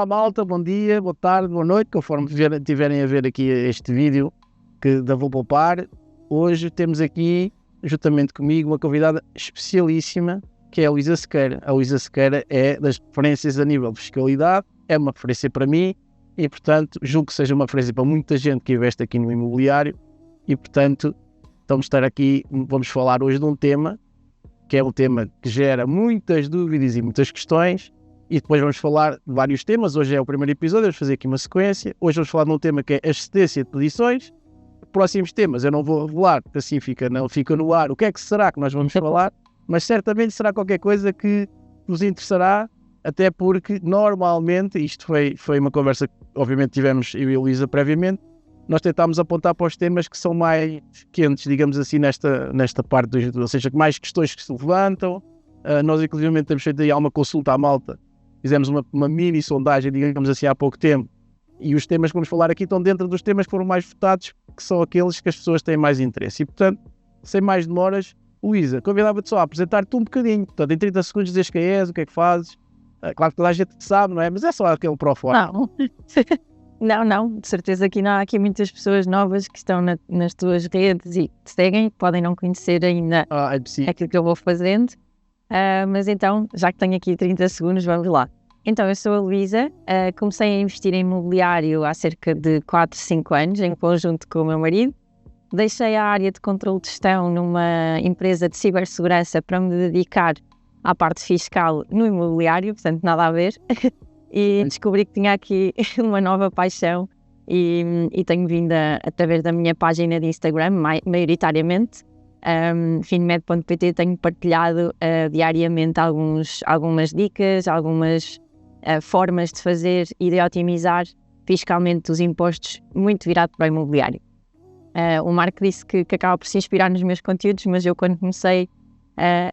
Olá malta, bom dia, boa tarde, boa noite, conforme tiverem a ver aqui este vídeo da Vou Poupar. Hoje temos aqui, juntamente comigo, uma convidada especialíssima, que é a Luísa Sequeira. A Luísa Sequeira é das referências a nível de fiscalidade, é uma referência para mim e, portanto, julgo que seja uma referência para muita gente que investe aqui no imobiliário e, portanto, vamos falar hoje de um tema que é um tema que gera muitas dúvidas e muitas questões. E depois vamos falar de vários temas. Hoje é o primeiro episódio, vamos fazer aqui uma sequência. Hoje vamos falar de um tema que é a excedência de pedições. Próximos temas eu não vou revelar, porque assim fica no ar o que é que será que nós vamos falar, mas certamente será qualquer coisa que vos interessará, até porque normalmente, isto foi uma conversa que obviamente tivemos eu e a Luísa previamente, nós tentámos apontar para os temas que são mais quentes, digamos assim, nesta parte, ou seja, mais questões que se levantam. Nós inclusive temos feito aí uma consulta à malta. Fizemos uma mini sondagem, digamos assim, há pouco tempo, e os temas que vamos falar aqui estão dentro dos temas que foram mais votados, que são aqueles que as pessoas têm mais interesse. E, portanto, sem mais demoras, Luísa, convidava-te só a apresentar-te um bocadinho. Portanto, em 30 segundos dizes quem és, o que é que fazes. Claro que toda a gente sabe, não é? Mas é só aquele pro fora. Não, de certeza que não há aqui muitas pessoas novas que estão nas tuas redes e te seguem, podem não conhecer ainda aquilo que eu vou fazendo. Mas então, já que tenho aqui 30 segundos, vamos lá. Então, eu sou a Luísa, comecei a investir em imobiliário há cerca de 4, 5 anos, em conjunto com o meu marido. Deixei a área de controle de gestão numa empresa de cibersegurança para me dedicar à parte fiscal no imobiliário, portanto, nada a ver. E descobri que tinha aqui uma nova paixão e tenho vindo, através da minha página de Instagram, maioritariamente, finmed.pt, tenho partilhado diariamente algumas dicas, algumas formas de fazer e de otimizar fiscalmente os impostos, muito virado para o imobiliário. O Marco disse que acaba por se inspirar nos meus conteúdos, mas eu, quando comecei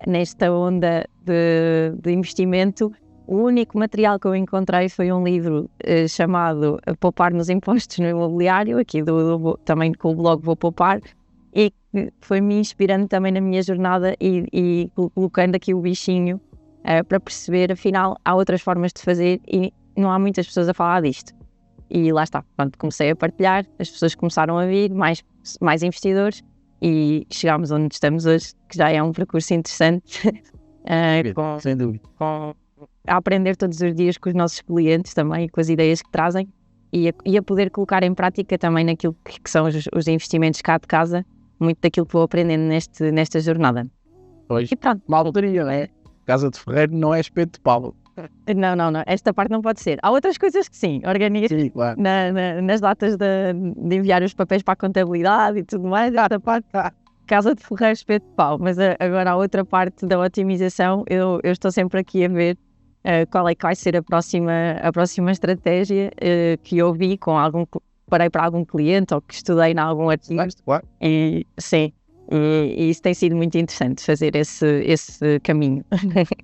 nesta onda de investimento, o único material que eu encontrei foi um livro chamado Poupar nos Impostos no Imobiliário, aqui também com o blog Vou Poupar, e foi-me inspirando também na minha jornada e colocando aqui o bichinho para perceber, afinal, há outras formas de fazer e não há muitas pessoas a falar disto. E lá está, quando comecei a partilhar, as pessoas começaram a vir, mais investidores, e chegámos onde estamos hoje, que já é um percurso interessante, sem dúvida. A aprender todos os dias com os nossos clientes também, com as ideias que trazem, e a poder colocar em prática também naquilo que são os investimentos cá de casa, muito daquilo que vou aprendendo nesta jornada. Pois, e pronto. Maldaria, não é? Casa de Ferreiro não é espeto de pau. Não, esta parte não pode ser. Há outras coisas que sim, organizo claro. nas datas de enviar os papéis para a contabilidade e tudo mais, esta parte, Casa de Ferreiro, espeto de pau, mas agora a outra parte da otimização, eu estou sempre aqui a ver qual é que vai ser a próxima estratégia que eu vi parei para algum cliente ou que estudei em algum artigo. Claro. E sim, e isso tem sido muito interessante, fazer esse caminho.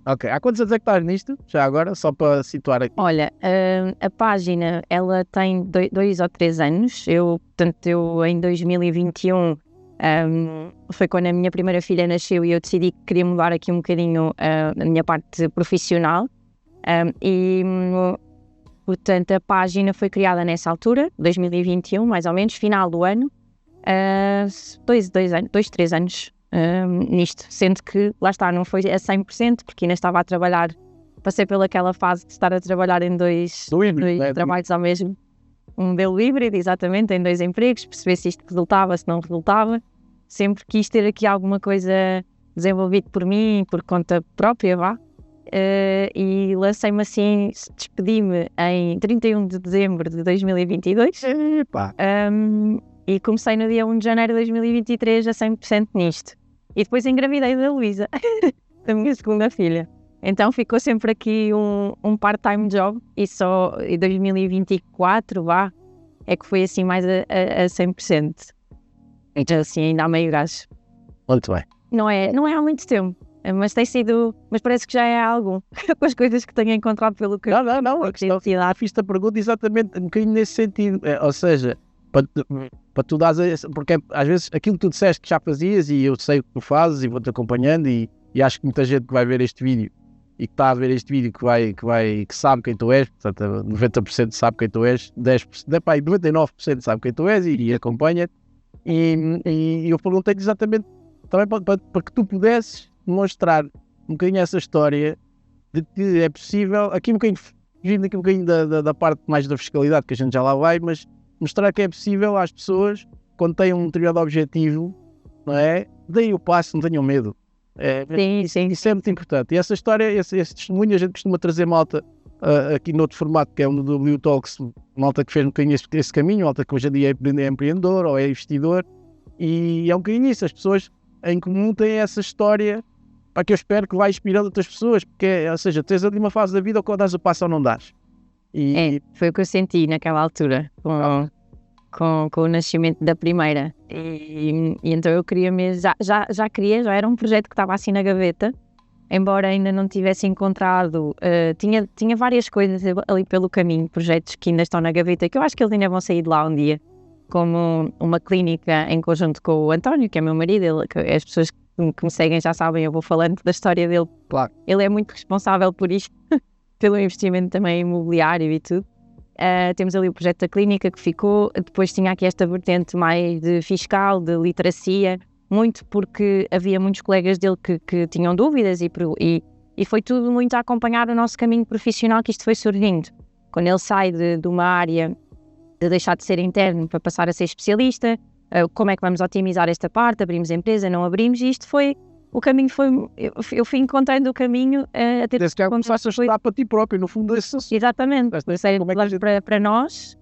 Ok, há quantos anos é que estás nisto? Já agora, só para situar aqui. Olha, a página, ela tem 2 ou 3 anos. Portanto, eu em 2021 foi quando a minha primeira filha nasceu e eu decidi que queria mudar aqui um bocadinho a minha parte profissional. Portanto, a página foi criada nessa altura, 2021, mais ou menos, final do ano. 3 anos nisto, sendo que, lá está, não foi a 100%, porque ainda estava a trabalhar, passei pelaquela fase de estar a trabalhar em dois trabalhos ao mesmo, um modelo híbrido, exatamente, em 2 empregos, perceber se isto resultava, se não resultava. Sempre quis ter aqui alguma coisa desenvolvida por mim, por conta própria, e lancei-me assim, despedi-me em 31 de dezembro de 2022. E comecei no dia 1 de janeiro de 2023 a 100% nisto. E depois engravidei da Luísa, da minha segunda filha. Então ficou sempre aqui um part-time job, e só em 2024, é que foi assim mais a 100%. Então assim, ainda há meio gás. Muito bem. Não é há muito tempo, mas tem sido, mas parece que já é algum, com as coisas que tenho encontrado pelo que... Não, a questão, fiz-te a pergunta exatamente um bocadinho nesse sentido, ou seja, para tu dares, porque às vezes aquilo que tu disseste que já fazias, e eu sei o que tu fazes e vou-te acompanhando, e acho que muita gente que vai ver este vídeo e que está a ver este vídeo que sabe quem tu és, portanto 90% sabe quem tu és, 99% sabe quem tu és e acompanha-te. E eu perguntei-te exatamente também para que tu pudesses mostrar um bocadinho essa história de que é possível, aqui um bocadinho, fugindo aqui um bocadinho da parte mais da fiscalidade, que a gente já lá vai, mas mostrar que é possível às pessoas, quando têm um determinado objetivo, não é? Deem o passo, não tenham medo. Sim. Isso é muito importante. E essa história, esse testemunho, a gente costuma trazer malta aqui noutro formato, que é o do W Talks, malta que fez um bocadinho esse caminho, malta que hoje em dia é empreendedor ou é investidor, e é um bocadinho isso, as pessoas em comum têm essa história, para que eu espero que vai inspirando outras pessoas, porque, ou seja, tens ali uma fase da vida ou dás o passo ou não dás. Foi o que eu senti naquela altura, com o nascimento da primeira. E então eu queria mesmo, já era um projeto que estava assim na gaveta, embora ainda não tivesse encontrado, tinha várias coisas ali pelo caminho, projetos que ainda estão na gaveta, que eu acho que eles ainda vão sair de lá um dia, como uma clínica em conjunto com o António, que é meu marido, as pessoas que me seguem já sabem, eu vou falando da história dele. Claro. Ele é muito responsável por isto, pelo investimento também imobiliário e tudo. Temos ali o projeto da clínica que ficou, depois tinha aqui esta vertente mais de fiscal, de literacia, muito porque havia muitos colegas dele que tinham dúvidas e foi tudo muito a acompanhar o nosso caminho profissional que isto foi surgindo. Quando ele sai de uma área de deixar de ser interno para passar a ser especialista, como é que vamos otimizar esta parte, abrimos a empresa, não abrimos, e isto foi, o caminho foi, eu fui encontrando o caminho a ter... Desde que começaste a estudar para ti próprio, no fundo desse assunto. Exatamente, comecei a estudar para nós,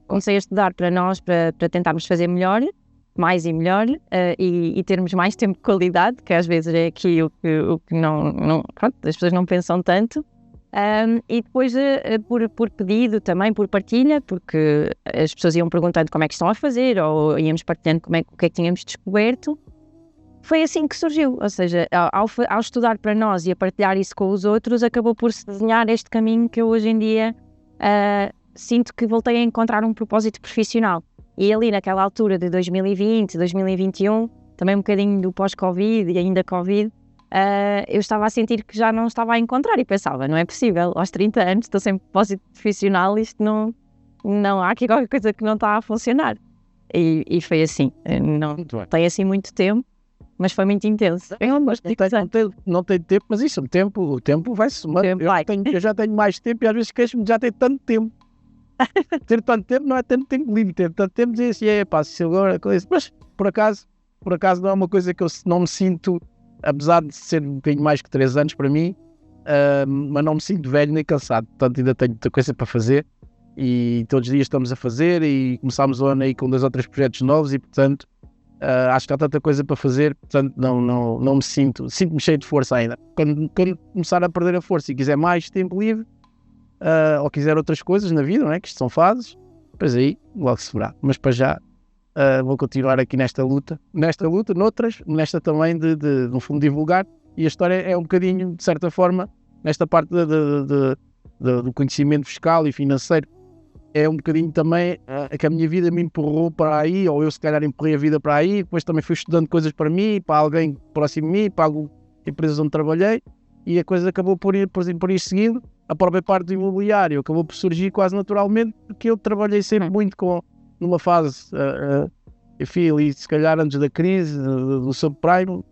comecei a estudar para nós, para tentarmos fazer melhor, mais e melhor, e termos mais tempo de qualidade, que às vezes é aqui o que não pronto, as pessoas não pensam tanto. E depois por pedido também, por partilha, porque as pessoas iam perguntando como é que estão a fazer ou íamos partilhando o que é que tínhamos descoberto. Foi assim que surgiu, ou seja, ao estudar para nós e a partilhar isso com os outros, acabou por se desenhar este caminho que eu hoje em dia sinto que voltei a encontrar um propósito profissional. E ali naquela altura de 2020, 2021, também um bocadinho do pós-Covid e ainda Covid, eu estava a sentir que já não estava a encontrar e pensava, não é possível, aos 30 anos estou sem propósito profissional, isto não há aqui qualquer coisa que não está a funcionar. E foi assim, não tem assim muito tempo, mas foi muito intenso. Não tem tempo, mas isso, o tempo vai somando. Eu já tenho mais tempo e às vezes queixo-me de já ter tanto tempo. Ter tanto tempo não é tanto tempo livre, ter tanto tempo dizer assim, se agora coisa. Mas por acaso não é uma coisa que eu não me sinto, apesar de ser um bocadinho mais que 3 anos para mim, mas não me sinto velho nem cansado, portanto ainda tenho muita coisa para fazer e todos os dias estamos a fazer e começámos o ano aí com 2 ou 3 projetos novos e portanto acho que há tanta coisa para fazer, portanto não me sinto-me cheio de força ainda. Quando começar a perder a força e quiser mais tempo livre, ou quiser outras coisas na vida, não é? Que isto são fases, depois aí logo se verá, mas para já vou continuar aqui nesta luta, noutras, nesta também no fundo divulgar, e a história é um bocadinho, de certa forma, nesta parte do conhecimento fiscal e financeiro, é um bocadinho também que a minha vida me empurrou para aí, ou eu se calhar empurrei a vida para aí, depois também fui estudando coisas para mim, para alguém próximo de mim, para algumas empresas onde trabalhei, e a coisa acabou por ir seguindo. A própria parte do imobiliário acabou por surgir quase naturalmente, porque eu trabalhei sempre muito numa fase, enfim, ali se calhar antes da crise, do subprime,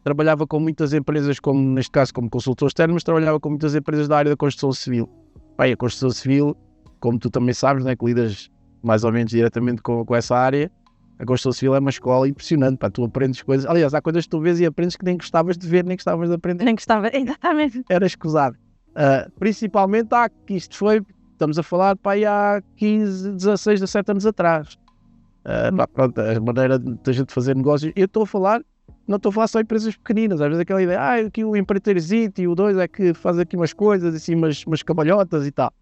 trabalhava com muitas empresas, como neste caso como consultor externo, mas trabalhava com muitas empresas da área da construção civil. Bem, a construção civil, como tu também sabes, né, que lidas mais ou menos diretamente com essa área, a construção civil é uma escola impressionante, tu aprendes coisas, aliás, há coisas que tu vês e aprendes que nem gostavas de ver, nem gostavas de aprender. Nem gostava, exatamente. Era escusado. Principalmente que isto foi, estamos a falar há 15, 16, 17 anos atrás. Pronto, a maneira da gente fazer negócios, eu não estou a falar só em empresas pequeninas, às vezes aquela ideia, aqui o empreiteirozito e o 2 é que faz aqui umas coisas, assim, umas cabalhotas e tal.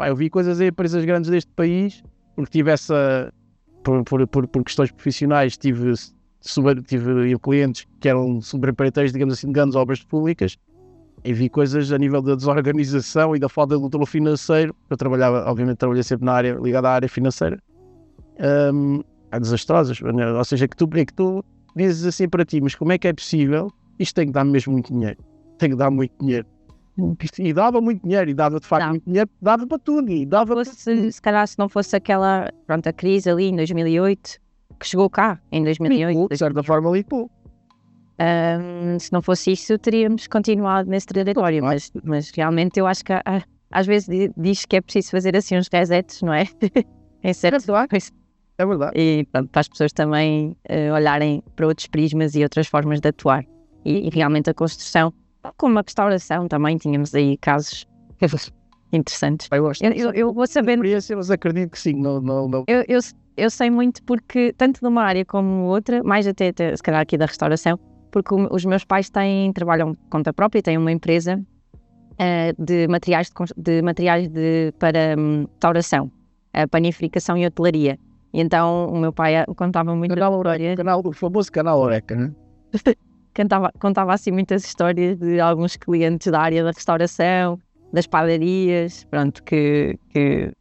Eu vi coisas em empresas grandes deste país, porque tive por questões profissionais, tive clientes que eram subempreiteiros, digamos assim, de grandes obras públicas, e vi coisas a nível da desorganização e da falta de controle financeiro. Eu obviamente trabalhei sempre na área ligada à área financeira, desastrosas, ou seja, que tu dizes assim para ti, mas como é que é possível? Isto tem que dar mesmo muito dinheiro, tem que dar muito dinheiro. E dava muito dinheiro, e dava de facto muito dinheiro, dava para tudo. E dava se calhar se não fosse aquela, a crise ali em 2008, que chegou cá em 2008. De certa forma limpou. Se não fosse isso, teríamos continuado nesse trajetório, mas realmente eu acho que às vezes diz que é preciso fazer assim uns resets, não é? Em certo coisa. É verdade. E pronto, para as pessoas também olharem para outros prismas e outras formas de atuar. E realmente a construção, como a restauração também, tínhamos aí casos interessantes. Eu vou sabendo... Mas acredito que sim. Não. Eu sei muito porque, tanto de uma área como outra, mais até se calhar aqui da restauração, porque os meus pais trabalham por conta própria, têm uma empresa de materiais para restauração, panificação e hotelaria. E então o meu pai contava muitas histórias. O famoso canal Oreca, né? Contava assim muitas histórias de alguns clientes da área da restauração, das padarias, pronto, que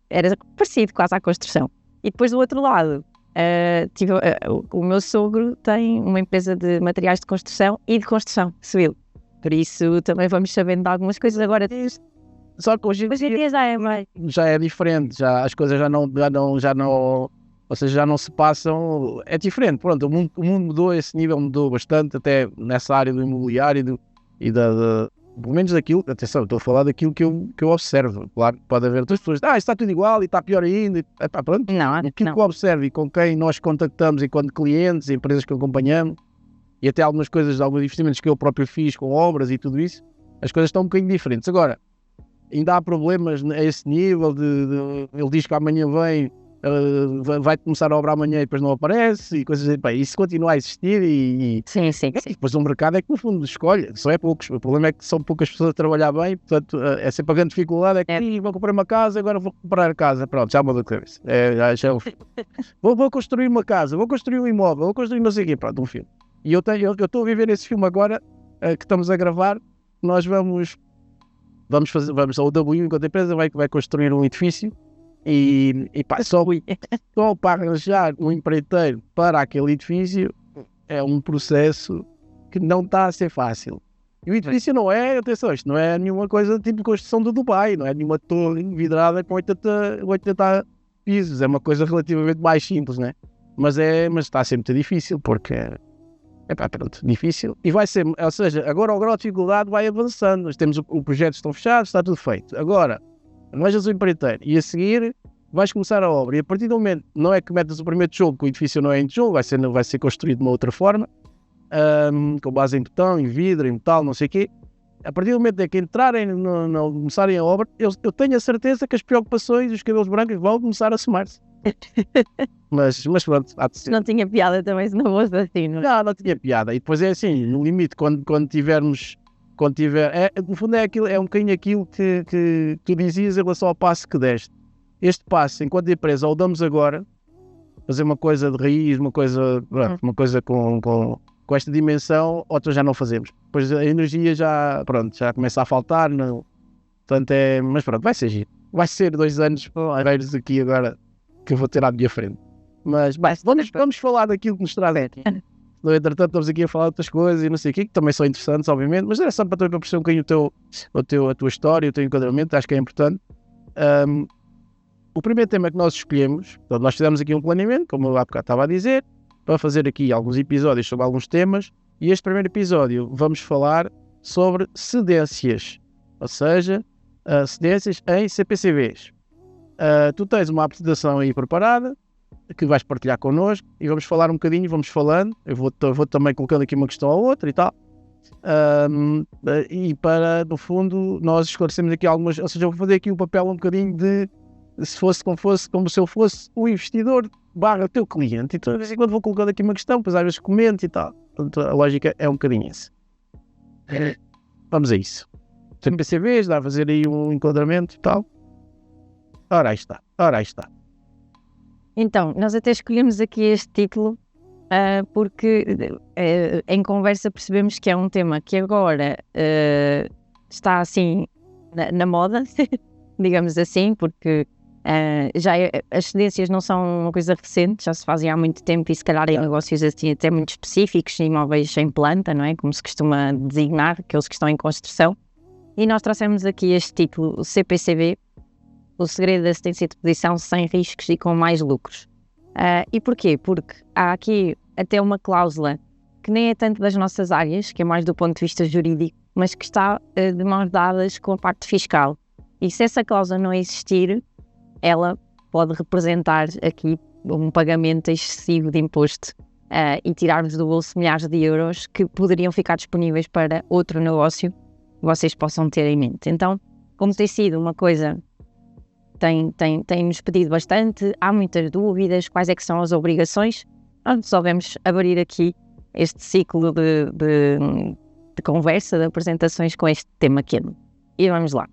era parecido quase à construção. E depois do outro lado, o meu sogro tem uma empresa de materiais de construção e de construção civil. Por isso também vamos sabendo de algumas coisas agora. Só que hoje em dia já é diferente, as coisas já não, ou seja, já não se passam, é diferente. Pronto, o mundo mudou, esse nível mudou bastante, até nessa área do imobiliário pelo menos daquilo, atenção, estou a falar daquilo que eu observo. Claro, pode haver outras pessoas, está tudo igual e está pior ainda. Pronto, aquilo que eu observo e com quem nós contactamos enquanto clientes, empresas que acompanhamos, e até algumas coisas, alguns investimentos que eu próprio fiz com obras e tudo isso, as coisas estão um bocadinho diferentes. Agora, ainda há problemas a esse nível ele diz que amanhã vai começar a obra amanhã e depois não aparece e coisas assim. Isso continua a existir Sim. Depois o mercado é que no fundo escolhe, só é poucos. O problema é que são poucas pessoas a trabalhar bem, portanto é sempre a grande dificuldade, é que vou comprar uma casa, agora vou comprar a casa, pronto, já mudou a cabeça. Vou construir uma casa, vou construir um imóvel, vou construir não sei o quê, pronto, um filme. E eu estou a viver esse filme agora, que estamos a gravar. Nós vamos a UW, enquanto a empresa vai construir um edifício. E só para arranjar um empreiteiro para aquele edifício é um processo que não está a ser fácil. E o edifício não é, atenção, isto não é nenhuma coisa tipo de construção do Dubai, não é nenhuma torre vidrada com 80 pisos, é uma coisa relativamente mais simples, né? Mas está a ser muito difícil, porque difícil. E vai ser, ou seja, agora o grau de dificuldade vai avançando, nós temos o projeto, estão fechados, está tudo feito. Agora, arranjas o empreiteiro e a seguir vais começar a obra, e a partir do momento, não é que metas o primeiro tijolo, que o edifício não é em tijolo, vai ser construído de uma outra forma, com base em betão, em vidro, em metal, não sei o quê. A partir do momento em que entrarem, começarem a obra, eu tenho a certeza que as preocupações e os cabelos brancos vão começar a somar-se. mas pronto, há de ser. Não tinha piada também se não fosse assim, não é? Não tinha piada. E depois é assim, no limite, quando no fundo é um bocadinho aquilo que tu dizias em relação ao passo que deste. Este passo, enquanto empresa, ou damos agora, fazer uma coisa de raiz, uma coisa com esta dimensão, ou já não fazemos. Depois a energia já começa a faltar, não. Portanto mas pronto, vai ser giro. Vai ser 2 anos porreiros aqui agora que eu vou ter à minha frente. Mas vamos falar daquilo que nos traz aqui. No entretanto, estamos aqui a falar de outras coisas e não sei o quê, que também são interessantes, obviamente, mas era só para perceber um bocadinho a tua história, o teu enquadramento, acho que é importante. O primeiro tema que nós escolhemos, então nós fizemos aqui um planeamento, como eu há bocado estava a dizer, para fazer aqui alguns episódios sobre alguns temas, e este primeiro episódio vamos falar sobre cedências, ou seja, cedências em CPCVs. Tu tens uma apresentação aí preparada, que vais partilhar connosco, e vamos falar um bocadinho, vamos falando, eu vou também colocando aqui uma questão ou outra e tal, e para, no fundo, nós esclarecemos aqui algumas, ou seja, eu vou fazer aqui um papel um bocadinho de, como se eu fosse o investidor / teu cliente, então de vez em quando vou colocando aqui uma questão, depois às vezes comento e tal, portanto a lógica é um bocadinho essa. Vamos a isso. Tem PCVs, dá a fazer aí um enquadramento e tal. Ora aí está. Então, nós até escolhemos aqui este título porque em conversa percebemos que é um tema que agora está assim na moda, digamos assim, porque as cedências não são uma coisa recente, já se fazem há muito tempo e se calhar em negócios assim até muito específicos, imóveis em planta, não é? Como se costuma designar, aqueles que estão em construção. E nós trouxemos aqui este título, o CPCV, o segredo da assistência de posição sem riscos e com mais lucros. E porquê? Porque há aqui até uma cláusula que nem é tanto das nossas áreas, que é mais do ponto de vista jurídico, mas que está de mãos dadas com a parte fiscal. E se essa cláusula não existir, ela pode representar aqui um pagamento excessivo de imposto e tirar-vos do bolso milhares de euros que poderiam ficar disponíveis para outro negócio que vocês possam ter em mente. Então, como tem sido uma coisa, tem-nos pedido bastante, há muitas dúvidas, quais é que são as obrigações, nós resolvemos abrir aqui este ciclo de conversa, de apresentações com este tema quente. E vamos lá.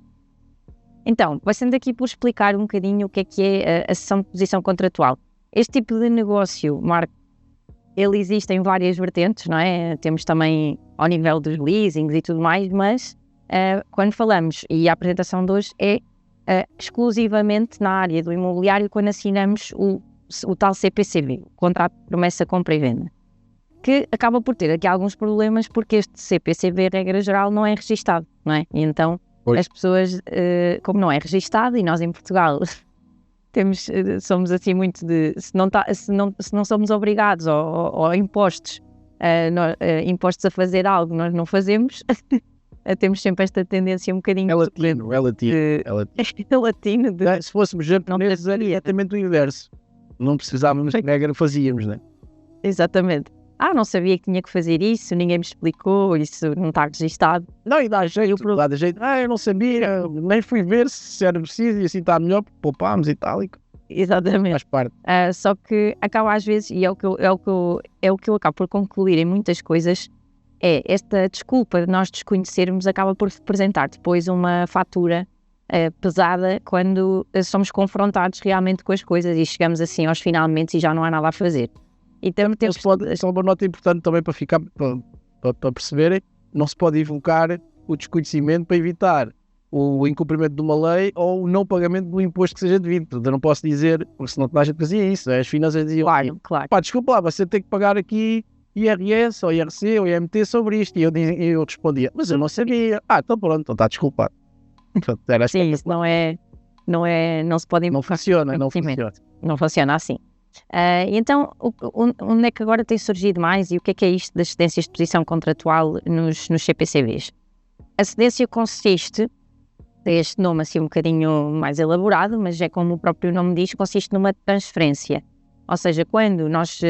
Então, passando aqui por explicar um bocadinho o que é a cessão de posição contratual. Este tipo de negócio, Marco, ele existe em várias vertentes, não é? Temos também ao nível dos leasings e tudo mais, mas quando falamos, e a apresentação de hoje é exclusivamente na área do imobiliário, quando assinamos o tal CPCV, o Contrato de Promessa, Compra e Venda, que acaba por ter aqui alguns problemas porque este CPCV, regra geral, não é registado, não é? E então as pessoas, como não é registado, e nós em Portugal somos assim muito de, se não somos obrigados ou impostos, impostos a fazer algo, nós não fazemos, temos sempre esta tendência um bocadinho... É latino. É latino. Se fôssemos japoneses, era exatamente o inverso. Não precisávamos de regra, fazíamos, não é? Exatamente. Não sabia que tinha que fazer isso, ninguém me explicou, isso não está registado. Não, e dá jeito, eu não sabia, nem fui ver se era preciso e assim está melhor, poupámos e tal. Exatamente. Faz parte. Só que acaba às vezes, e é o que eu acabo por concluir em muitas coisas, esta desculpa de nós desconhecermos acaba por representar depois uma fatura pesada quando somos confrontados realmente com as coisas e chegamos assim aos finalmente e já não há nada a fazer. Então, só uma nota importante também para ficar, para perceberem, não se pode invocar o desconhecimento para evitar o incumprimento de uma lei ou o não pagamento do imposto que seja devido. Eu não posso dizer, porque senão toda a gente fazia isso, as finanças diziam, claro. Desculpa lá, você tem que pagar aqui IRS ou IRC ou IMT sobre isto. E eu respondia, mas eu não sabia. Então pronto, então está desculpado. Sim, isso não se pode invocar. Não funciona assim. Então, onde é que agora tem surgido mais e o que é isto das cedências de posição contratual nos CPCVs? A cedência consiste, tem este nome assim um bocadinho mais elaborado, mas é como o próprio nome diz, consiste numa transferência. Ou seja, quando nós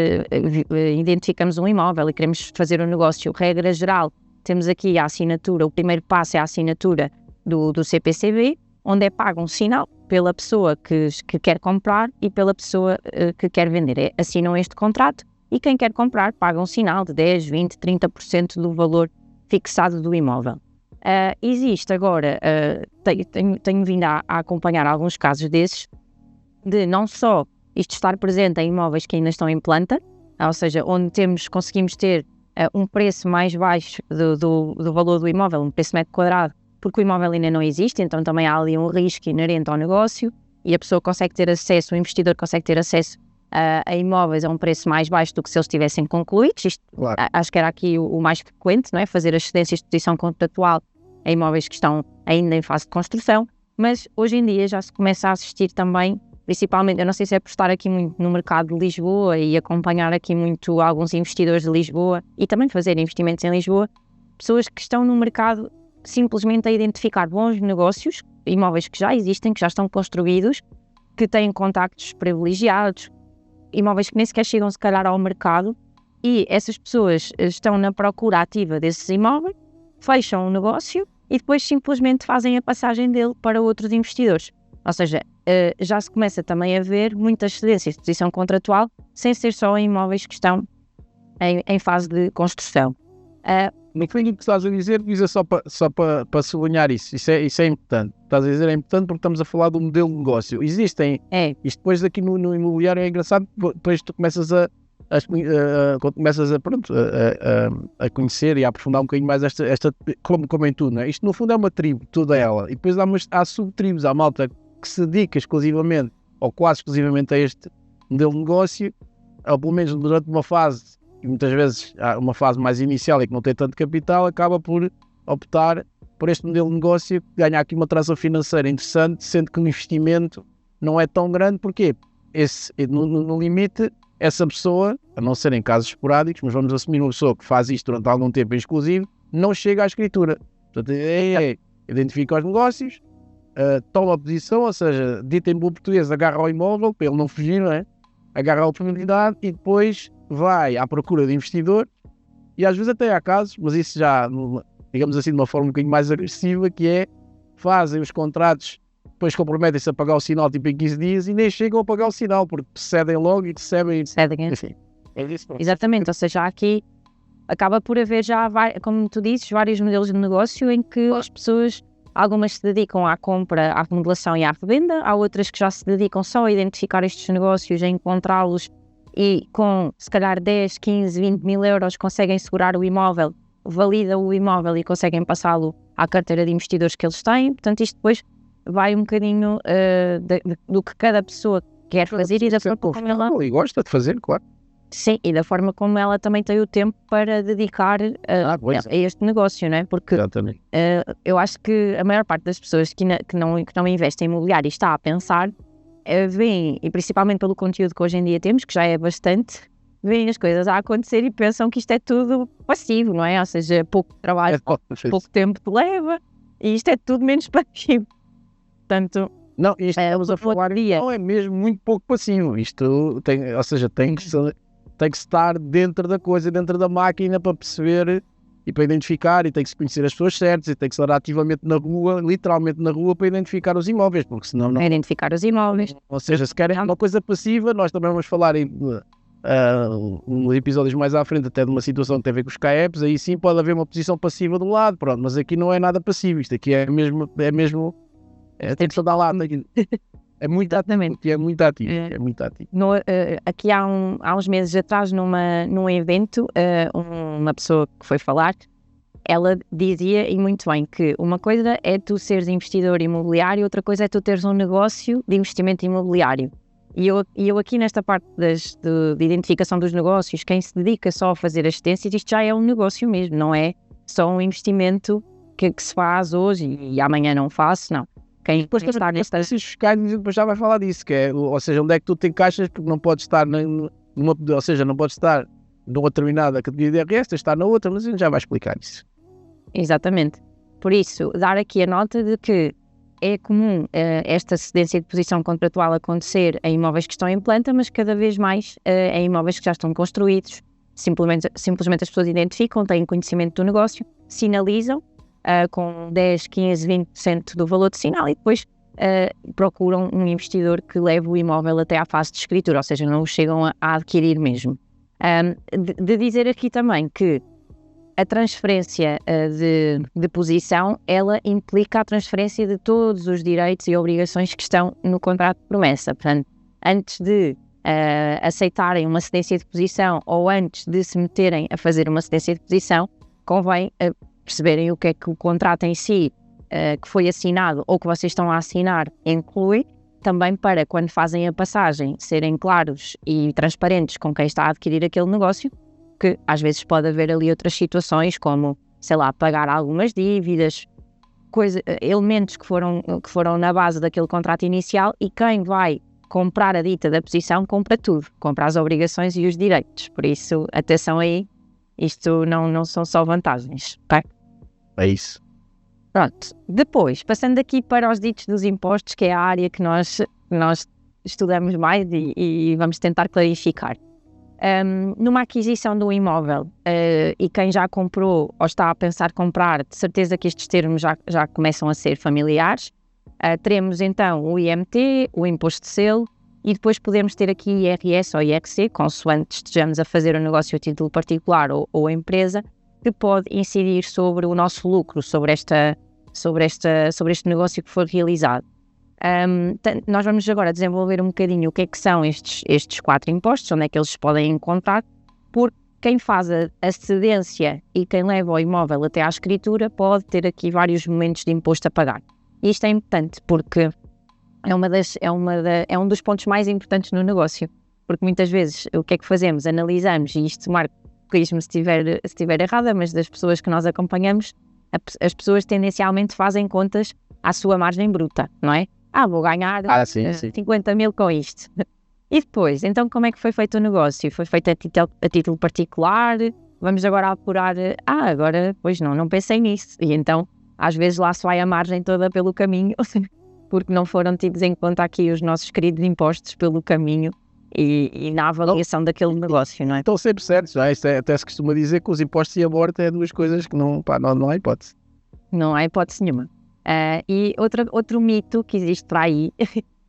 identificamos um imóvel e queremos fazer um negócio, regra geral, temos aqui a assinatura, o primeiro passo é a assinatura do CPCV, onde é pago um sinal pela pessoa que quer comprar e pela pessoa que quer vender. Assinam este contrato e quem quer comprar paga um sinal de 10, 20, 30% do valor fixado do imóvel. Existe agora, tenho vindo a acompanhar alguns casos desses, de não só isto estar presente em imóveis que ainda estão em planta, ou seja, onde conseguimos ter um preço mais baixo do valor do imóvel, um preço metro quadrado, porque o imóvel ainda não existe, então também há ali um risco inerente ao negócio e a pessoa consegue ter acesso, o investidor consegue ter acesso a imóveis a um preço mais baixo do que se eles estivessem concluídos. Isto, claro. Acho que era aqui o mais frequente, não é? Fazer as cedências de posição contratual a imóveis que estão ainda em fase de construção, mas hoje em dia já se começa a assistir também, principalmente, eu não sei se é por estar aqui muito no mercado de Lisboa e acompanhar aqui muito alguns investidores de Lisboa e também fazer investimentos em Lisboa, pessoas que estão no mercado simplesmente a identificar bons negócios, imóveis que já existem, que já estão construídos, que têm contactos privilegiados, imóveis que nem sequer chegam se calhar ao mercado, e essas pessoas estão na procura ativa desses imóveis, fecham um negócio e depois simplesmente fazem a passagem dele para outros investidores. Ou seja, já se começa também a ver muitas cedências de posição contratual sem ser só em imóveis que estão em fase de construção. No fim, o que estás a dizer só para sublinhar isso. Isso é importante. Estás a dizer é importante porque estamos a falar do modelo de negócio. Existem. Isto depois aqui no imobiliário é engraçado, depois tu começas quando começas a conhecer e a aprofundar um bocadinho mais esta como em tudo, não é? Isto no fundo é uma tribo, toda ela. E depois há subtribos, há malta que se dedica exclusivamente ou quase exclusivamente a este modelo de negócio, ou pelo menos durante uma fase, e muitas vezes há uma fase mais inicial e que não tem tanto capital, acaba por optar por este modelo de negócio, ganha aqui uma tração financeira interessante, sendo que o investimento não é tão grande. Porquê? No limite, essa pessoa, a não ser em casos esporádicos, mas vamos assumir uma pessoa que faz isto durante algum tempo em exclusivo, não chega à escritura. Portanto, identifica os negócios, toma a posição, ou seja, dito em bom português, agarra ao imóvel, para ele não fugir, não é? Agarra a oportunidade e depois vai à procura de investidor. E às vezes até há casos, mas isso já, digamos assim, de uma forma um bocadinho mais agressiva, que é, fazem os contratos, depois comprometem-se a pagar o sinal tipo em 15 dias e nem chegam a pagar o sinal, porque cedem logo e recebem. Enfim, é isso. Exatamente, ou seja, aqui acaba por haver já, como tu dizes, vários modelos de negócio em que as pessoas, algumas se dedicam à compra, à remodelação e à revenda, há outras que já se dedicam só a identificar estes negócios, a encontrá-los e com, se calhar, 10, 15, 20 mil euros conseguem segurar o imóvel, validam o imóvel e conseguem passá-lo à carteira de investidores que eles têm. Portanto, isto depois vai um bocadinho do que cada pessoa quer fazer e da forma como ela... E gosta de fazer, claro. Sim, e da forma como ela também tem o tempo para dedicar a este negócio, não é? Porque eu acho que a maior parte das pessoas que não investem em imobiliário e está a pensar, veem, e principalmente pelo conteúdo que hoje em dia temos, que já é bastante, veem as coisas a acontecer e pensam que isto é tudo passivo, não é? Ou seja, pouco trabalho, pouco tempo te leva, e isto é tudo menos passivo. Portanto, não, isto estamos a falar não é mesmo muito pouco passivo. Isto tem, ou seja, tem que estar dentro da coisa, dentro da máquina, para perceber e para identificar, e tem que se conhecer as pessoas certas, e tem que estar ativamente na rua, literalmente na rua, para identificar os imóveis, porque senão não... Identificar os imóveis. Ou seja, se querem uma coisa passiva, nós também vamos falar em episódios mais à frente até de uma situação que tem a ver com os CAEPs, aí sim pode haver uma posição passiva do lado, pronto, mas aqui não é nada passivo, isto aqui é mesmo tem que dar lá, é muito ativo, é muito ativo, é muito ativo. Aqui há uns meses atrás, num evento, uma pessoa que foi falar, ela dizia, e muito bem, que uma coisa é tu seres investidor imobiliário, outra coisa é tu teres um negócio de investimento imobiliário. E eu aqui nesta parte de identificação dos negócios, quem se dedica só a fazer assistências, isto já é um negócio mesmo, não é só um investimento que se faz hoje e amanhã não faço, não. Quem depois está nestas fiscais, depois já vai falar disso, que é, ou seja, onde é que tu te encaixas, porque não pode estar ou seja, não pode estar numa determinada categoria de IRS, tens de estar na outra, mas a gente já vai explicar isso. Exatamente. Por isso, dar aqui a nota de que é comum esta cedência de posição contratual acontecer em imóveis que estão em planta, mas cada vez mais em imóveis que já estão construídos. Simplesmente as pessoas identificam, têm conhecimento do negócio, sinalizam com 10, 15, 20% do valor de sinal e depois procuram um investidor que leve o imóvel até à fase de escritura, ou seja, não o chegam a adquirir mesmo. De dizer aqui também que a transferência de posição, ela implica a transferência de todos os direitos e obrigações que estão no contrato de promessa. Portanto, antes de aceitarem uma cedência de posição ou antes de se meterem a fazer uma cedência de posição, convém perceberem o que é que o contrato em si que foi assinado ou que vocês estão a assinar inclui, também para quando fazem a passagem serem claros e transparentes com quem está a adquirir aquele negócio, que às vezes pode haver ali outras situações como, sei lá, pagar algumas dívidas, elementos que foram na base daquele contrato inicial, e quem vai comprar a dita da posição compra tudo, compra as obrigações e os direitos. Por isso, atenção aí, isto não são só vantagens, ok? É isso. Pronto, depois, passando aqui para os ditos dos impostos, que é a área que nós estudamos mais e vamos tentar clarificar. Numa aquisição de um imóvel e quem já comprou ou está a pensar comprar, de certeza que estes termos já começam a ser familiares. Teremos então o IMT, o imposto de selo, e depois podemos ter aqui IRS ou IRC, consoante estejamos a fazer um negócio a título particular ou a empresa, que pode incidir sobre o nosso lucro, sobre este negócio que for realizado. Nós vamos agora desenvolver um bocadinho o que é que são estes 4 impostos, onde é que eles se podem encontrar, porque quem faz a cedência e quem leva o imóvel até à escritura pode ter aqui vários momentos de imposto a pagar. E isto é importante porque é um dos pontos mais importantes no negócio, porque muitas vezes o que é que fazemos? Analisamos, e isto, Marco, corrige-me se estiver errada, mas das pessoas que nós acompanhamos, As pessoas tendencialmente fazem contas à sua margem bruta, não é? Vou ganhar 50 mil com isto. E depois, então como é que foi feito o negócio? Foi feito a título particular? Vamos agora apurar, agora, pois não pensei nisso. E então, às vezes lá se vai a margem toda pelo caminho, porque não foram tidos em conta aqui os nossos queridos impostos pelo caminho e na avaliação daquele negócio, não é? Estão sempre certos, não é? Até se costuma dizer que os impostos e a morte é duas coisas que não há hipótese. Não há hipótese nenhuma. E outro mito que existe para aí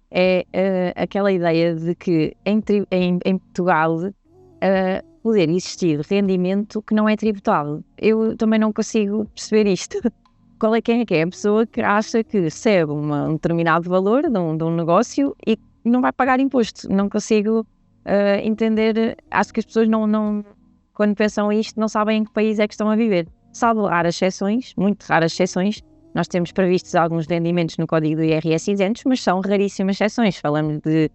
é aquela ideia de que em Portugal poder existir rendimento que não é tributável. Eu também não consigo perceber isto. Quem é que é a pessoa que acha que recebe um determinado valor de um negócio e não vai pagar imposto? Não consigo entender. Acho que as pessoas quando pensam isto, não sabem em que país é que estão a viver. Salvo raras exceções, muito raras exceções, nós temos previstos alguns rendimentos no código do IRS isentos, mas são raríssimas exceções. Falamos de,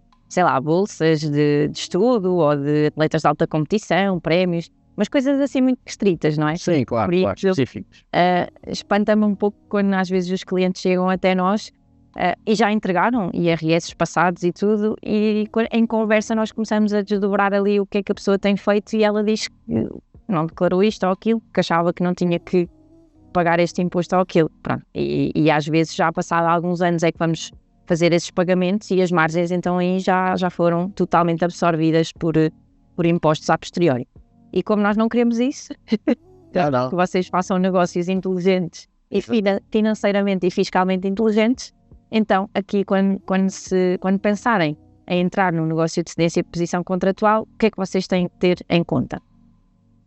bolsas de estudo ou de atletas de alta competição, prémios, mas coisas assim muito restritas, não é? Sim, claro, específicos. Espanta-me um pouco quando às vezes os clientes chegam até nós e já entregaram IRS passados e tudo, e em conversa nós começamos a desdobrar ali o que é que a pessoa tem feito e ela diz que não declarou isto ou aquilo, que achava que não tinha que pagar este imposto ou aquilo. Pronto. E às vezes já passado alguns anos é que vamos fazer esses pagamentos e as margens então aí já foram totalmente absorvidas por impostos a posteriori. E como nós não queremos isso, que vocês façam negócios inteligentes e financeiramente e fiscalmente inteligentes, então aqui quando pensarem em entrar num negócio de cedência de posição contratual, o que é que vocês têm que ter em conta?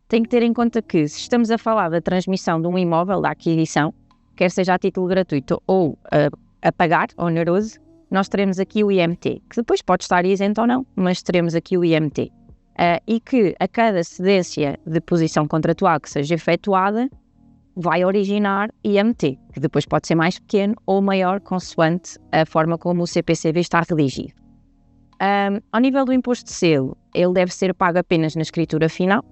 Tem que ter em conta que, se estamos a falar da transmissão de um imóvel, da aquisição, quer seja a título gratuito ou a pagar, oneroso, nós teremos aqui o IMT, que depois pode estar isento ou não, mas teremos aqui o IMT. E que a cada cedência de posição contratual que seja efetuada, vai originar IMT, que depois pode ser mais pequeno ou maior, consoante a forma como o CPCV está redigido. Ao nível do imposto de selo, ele deve ser pago apenas na escritura final,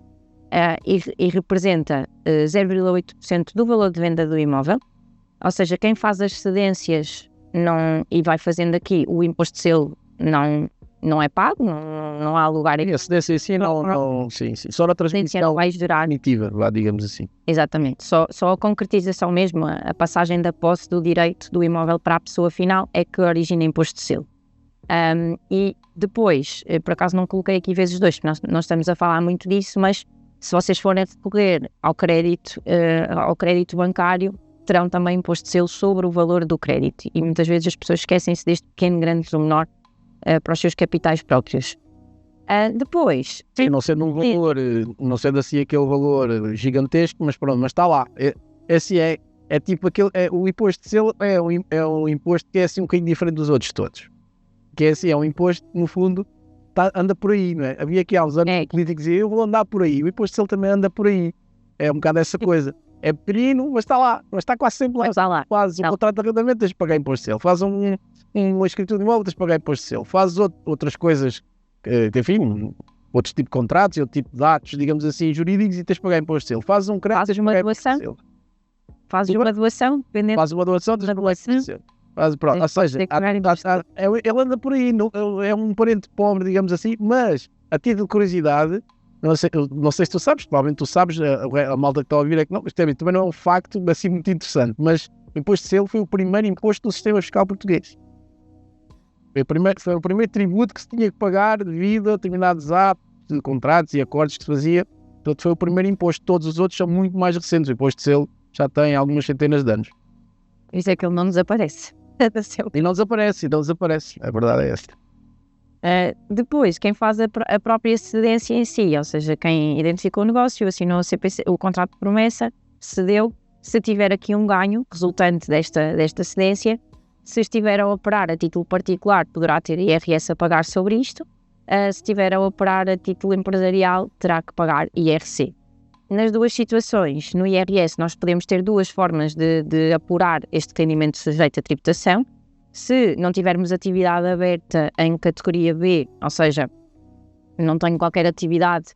e representa 0,8% do valor de venda do imóvel, ou seja, quem faz as cedências e vai fazendo aqui o imposto de selo não é pago, não há lugar... E a cedência em si sim. Só na transmissão definitiva, digamos assim. Exatamente, só a concretização mesmo, a passagem da posse do direito do imóvel para a pessoa final é que origina imposto de selo. E depois, por acaso não coloquei aqui vezes 2, porque nós estamos a falar muito disso, mas se vocês forem recorrer ao crédito bancário, terão também imposto de selo sobre o valor do crédito. E muitas vezes as pessoas esquecem-se deste pequeno, grande pormenor para os seus capitais próprios. Depois... Sim, não sendo um valor, não sendo assim aquele valor gigantesco, mas pronto, mas está lá. Esse é tipo aquele... o imposto de selo é um imposto que é assim um bocadinho diferente dos outros todos. Que é assim, é um imposto que no fundo... anda por aí, não é? Havia aqui há uns anos políticos diziam, eu vou andar por aí, o imposto de selo também anda por aí. É um bocado essa coisa. É pequenino, mas está lá, mas está quase sempre lá. Faz um contrato de arrendamento, tens de pagar imposto de selo. Faz uma escritura de imóvel, tens de pagar imposto de selo. Faz outras coisas, enfim, outros tipos de contratos, outro tipo de atos, digamos assim, jurídicos e tens de pagar imposto de selo. Faz um crédito, tens de pagar imposto de selo. Fazes uma doação, dependendo. Faz uma doação, tens de pagar imposto de selo. Pronto, ou seja, ele anda por aí, é um parente pobre, digamos assim, mas a título de curiosidade, não sei se tu sabes, provavelmente tu sabes, a malta que está a ouvir é que não, mas também não é um facto assim muito interessante, mas o imposto de selo foi o primeiro imposto do sistema fiscal português. Foi o primeiro tributo que se tinha que pagar devido a determinados atos, de contratos e acordos que se fazia. Portanto, foi o primeiro imposto. Todos os outros são muito mais recentes. O imposto de selo já tem algumas centenas de anos. Isso é que ele não desaparece. E não desaparece. A verdade é esta. Depois, quem faz a própria cedência em si, ou seja, quem identificou o negócio, assinou o contrato de promessa, cedeu, se tiver aqui um ganho resultante desta cedência, se estiver a operar a título particular, poderá ter IRS a pagar sobre isto, se estiver a operar a título empresarial, terá que pagar IRC. Nas duas situações, no IRS, nós podemos ter duas formas de apurar este rendimento sujeito à tributação. Se não tivermos atividade aberta em categoria B, ou seja, não tenho qualquer atividade,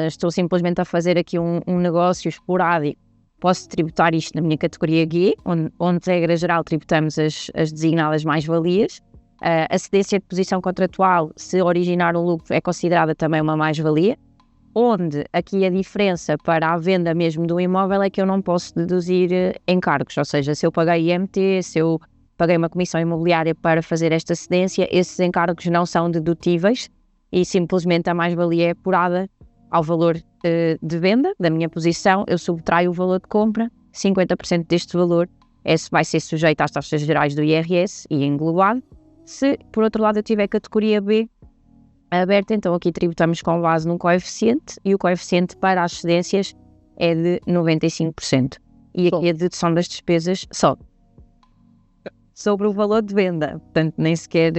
estou simplesmente a fazer aqui um negócio esporádico posso tributar isto na minha categoria G, onde regra geral tributamos as designadas mais-valias. A cedência de posição contratual, se originar um lucro, é considerada também uma mais-valia, onde aqui a diferença para a venda mesmo do imóvel é que eu não posso deduzir encargos, ou seja, se eu paguei IMT, se eu paguei uma comissão imobiliária para fazer esta cedência, esses encargos não são dedutíveis e simplesmente a mais-valia é apurada ao valor de venda da minha posição, eu subtraio o valor de compra, 50% deste valor vai ser sujeito às taxas gerais do IRS e englobado. Se, por outro lado, eu tiver categoria B aberta, então aqui tributamos com base num coeficiente e o coeficiente para as cedências é de 95%. E aqui a dedução das despesas sobe sobre o valor de venda, portanto nem sequer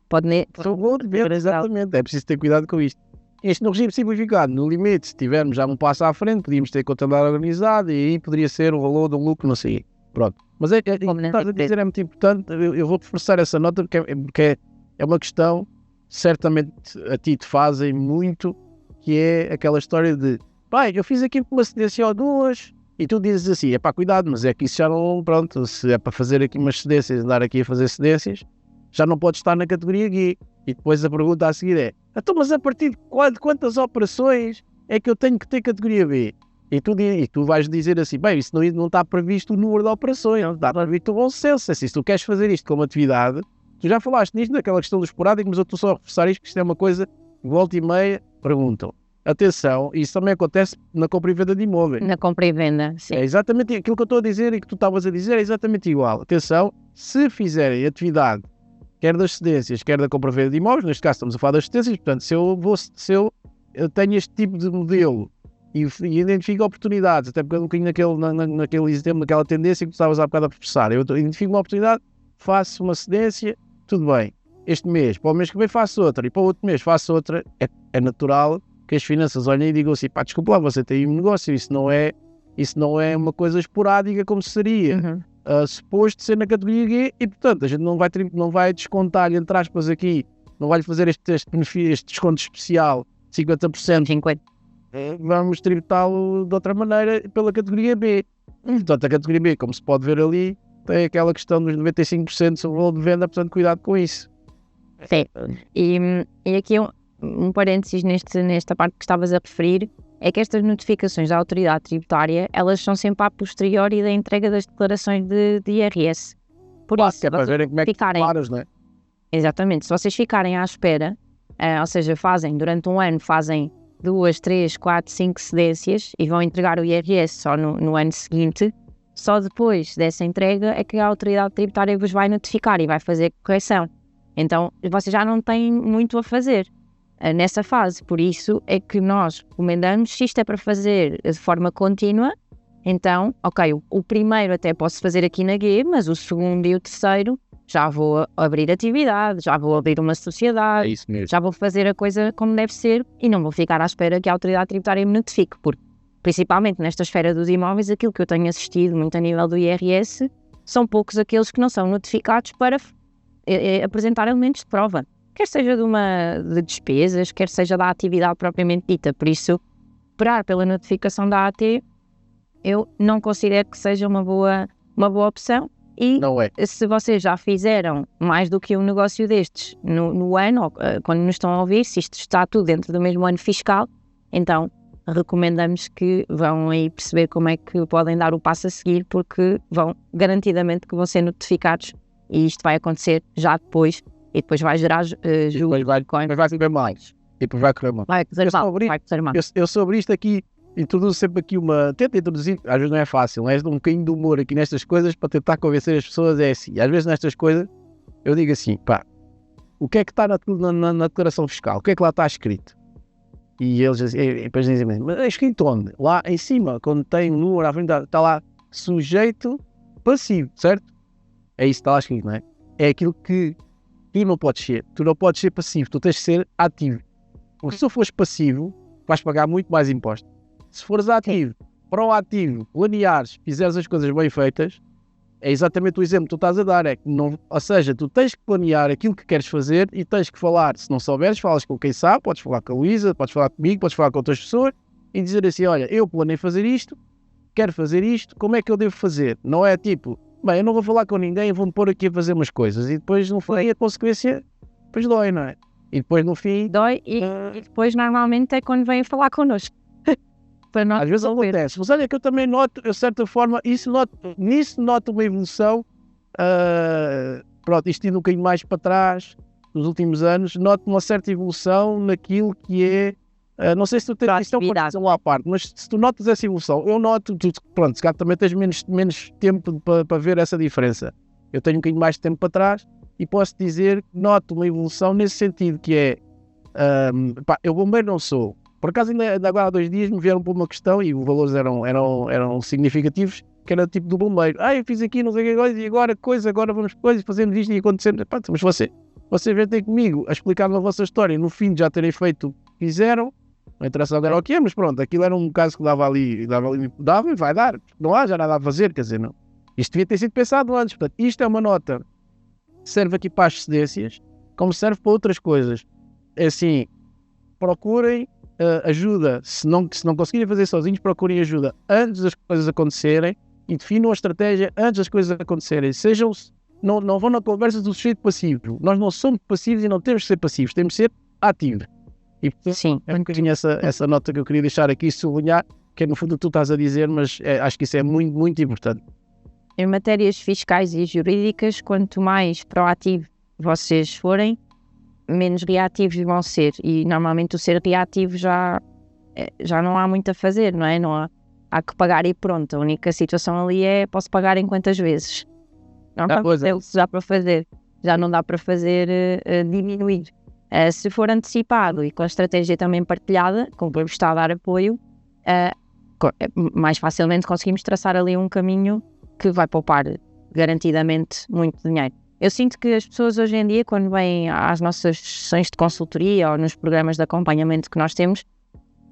pode... Sobre o valor de venda, exatamente, é preciso ter cuidado com isto. Este no regime simplificado, no limite, se tivermos já um passo à frente, podíamos ter contabilidade organizada e aí poderia ser o valor de um lucro, não sei. Pronto. Mas o que estás a dizer é muito importante, eu vou reforçar essa nota porque é uma questão, certamente a ti te fazem muito, que é aquela história de, pai, eu fiz aqui uma cedência ou duas, e tu dizes assim, é pá, cuidado, mas é que isso já não, pronto, se é para fazer aqui umas cedências, andar aqui a fazer cedências, já não pode estar na categoria G. E depois a pergunta a seguir é, então, mas a partir de quantas operações é que eu tenho que ter categoria B? E tu vais dizer assim, bem, isso não está previsto o número de operações, não está previsto o bom senso. Assim, se tu queres fazer isto como atividade, tu já falaste nisto, naquela questão do esporádico, mas eu estou só a reforçar isto, que isto é uma coisa, volta e meia, perguntam. Atenção, isso também acontece na compra e venda de imóveis. Na compra e venda, sim. É exatamente aquilo que eu estou a dizer e que tu estavas a dizer, é exatamente igual. Atenção, se atividade, quer das cedências, quer da compra e venda de imóveis, neste caso estamos a falar das cedências, portanto, se eu tenho este tipo de modelo e identifico oportunidades, até porque um bocadinho naquele exemplo, naquela tendência que tu estavas há bocado a professar, eu identifico uma oportunidade, faço uma cedência, tudo bem. Este mês, para o mês que vem faço outra, e para o outro mês faço outra, é natural que as finanças olhem e digam assim, pá, desculpa lá, você tem um negócio, isso não é uma coisa esporádica como seria suposto ser na categoria G, e portanto a gente não vai descontar-lhe, entre aspas aqui, não vai-lhe fazer este desconto especial, 50%, 50%. Vamos tributá-lo de outra maneira pela categoria B. Portanto, a categoria B, como se pode ver ali, tem aquela questão dos 95% sobre o valor de venda, portanto, cuidado com isso. Sim. E aqui um parênteses nesta parte que estavas a referir, é que estas notificações da autoridade tributária, elas são sempre a posteriori da entrega das declarações de IRS. Por isso, é para verem como é que declaras, não é? Exatamente. Se vocês ficarem à espera, ou seja, durante um ano, fazem 2, 3, 4, 5 cedências e vão entregar o IRS só no ano seguinte, só depois dessa entrega é que a autoridade tributária vos vai notificar e vai fazer correção. Então, vocês já não têm muito a fazer nessa fase. Por isso é que nós recomendamos, se isto é para fazer de forma contínua, então, ok, o primeiro até posso fazer aqui na G, mas o segundo e o terceiro já vou abrir atividade, já vou abrir uma sociedade, já vou fazer a coisa como deve ser e não vou ficar à espera que a autoridade tributária me notifique, porque principalmente nesta esfera dos imóveis, aquilo que eu tenho assistido muito a nível do IRS, são poucos aqueles que não são notificados para apresentar elementos de prova, quer seja de despesas, quer seja da atividade propriamente dita. Por isso, esperar pela notificação da AT, eu não considero que seja uma boa opção. E se vocês já fizeram mais do que um negócio destes no ano, ou, quando nos estão a ouvir, se isto está tudo dentro do mesmo ano fiscal, então recomendamos que vão aí perceber como é que podem dar o passo a seguir, porque garantidamente que vão ser notificados e isto vai acontecer já depois, e depois vai gerar juros. Vai correr mais. E depois vai correr mal. Vai correr mal. Eu sobre isto aqui, introduzo sempre aqui tento introduzir, às vezes não é fácil, é um bocadinho de humor aqui nestas coisas para tentar convencer as pessoas, é assim, às vezes nestas coisas eu digo assim, pá, o que é que está na declaração fiscal? O que é que lá está escrito? E eles depois dizem, mas é escrito onde? Lá em cima, quando tem um número à frente, está lá sujeito passivo, certo? É isso que está lá escrito, não é? É aquilo que tu não podes ser passivo, tu tens de ser ativo. Porque se tu fores passivo, vais pagar muito mais impostos. Se fores ativo, proativo, planeares, fizeres as coisas bem feitas, é exatamente o exemplo que tu estás a dar. Ou seja, tu tens que planear aquilo que queres fazer e tens que falar. Se não souberes, falas com quem sabe, podes falar com a Luísa, podes falar comigo, podes falar com outras pessoas e dizer assim, olha, eu planei fazer isto, quero fazer isto, como é que eu devo fazer? Não é tipo, bem, eu não vou falar com ninguém, vou-me pôr aqui a fazer umas coisas, e depois no fim a consequência, depois dói, não é? E depois no fim... Dói, e depois normalmente é quando vêm falar connosco. Às vezes acontece, mas olha que eu também noto, de certa forma, nisso noto uma evolução, pronto, isto indo um bocadinho mais para trás, nos últimos anos, noto uma certa evolução naquilo que é, não sei se tu tens, isto é uma questão à parte, mas se tu notas essa evolução, eu noto, pronto, se calhar também tens menos tempo para ver essa diferença. Eu tenho um bocadinho mais de tempo para trás e posso dizer que noto uma evolução nesse sentido, que é, eu bombeiro não sou. Por acaso, ainda agora há 2 dias me vieram por uma questão e os valores eram significativos, que era tipo do bombeiro. Eu fiz aqui, não sei o que agora, e agora vamos fazendo isto e acontecendo. Mas você vem ter comigo a explicar-me a vossa história, no fim de já terem feito o que fizeram, não interessa agora o que é, mas pronto, aquilo era um caso que dava e vai dar. Não há já nada a fazer, quer dizer, não. Isto devia ter sido pensado antes. Portanto, isto é uma nota que serve aqui para as cedências, como serve para outras coisas. É assim, procurem ajuda, se não conseguirem fazer sozinhos, procurem ajuda antes das coisas acontecerem e definam a estratégia antes das coisas acontecerem. Não vão na conversa do sujeito passivo. Nós não somos passivos e não temos que ser passivos, temos que ser ativos. E portanto, sim, é um bocadinho essa nota que eu queria deixar aqui, sublinhar, que é no fundo tu estás a dizer, mas acho que isso é muito, muito importante. Em matérias fiscais e jurídicas, quanto mais proativo vocês forem, menos reativos vão ser, e normalmente o ser reativo já não há muito a fazer, não é? Não há que pagar e pronto, a única situação ali é posso pagar em quantas vezes? Não dá para fazer, já não dá para fazer diminuir. Se for antecipado e com a estratégia também partilhada, com quem está a dar apoio, mais facilmente conseguimos traçar ali um caminho que vai poupar garantidamente muito dinheiro. Eu sinto que as pessoas hoje em dia, quando vêm às nossas sessões de consultoria ou nos programas de acompanhamento que nós temos,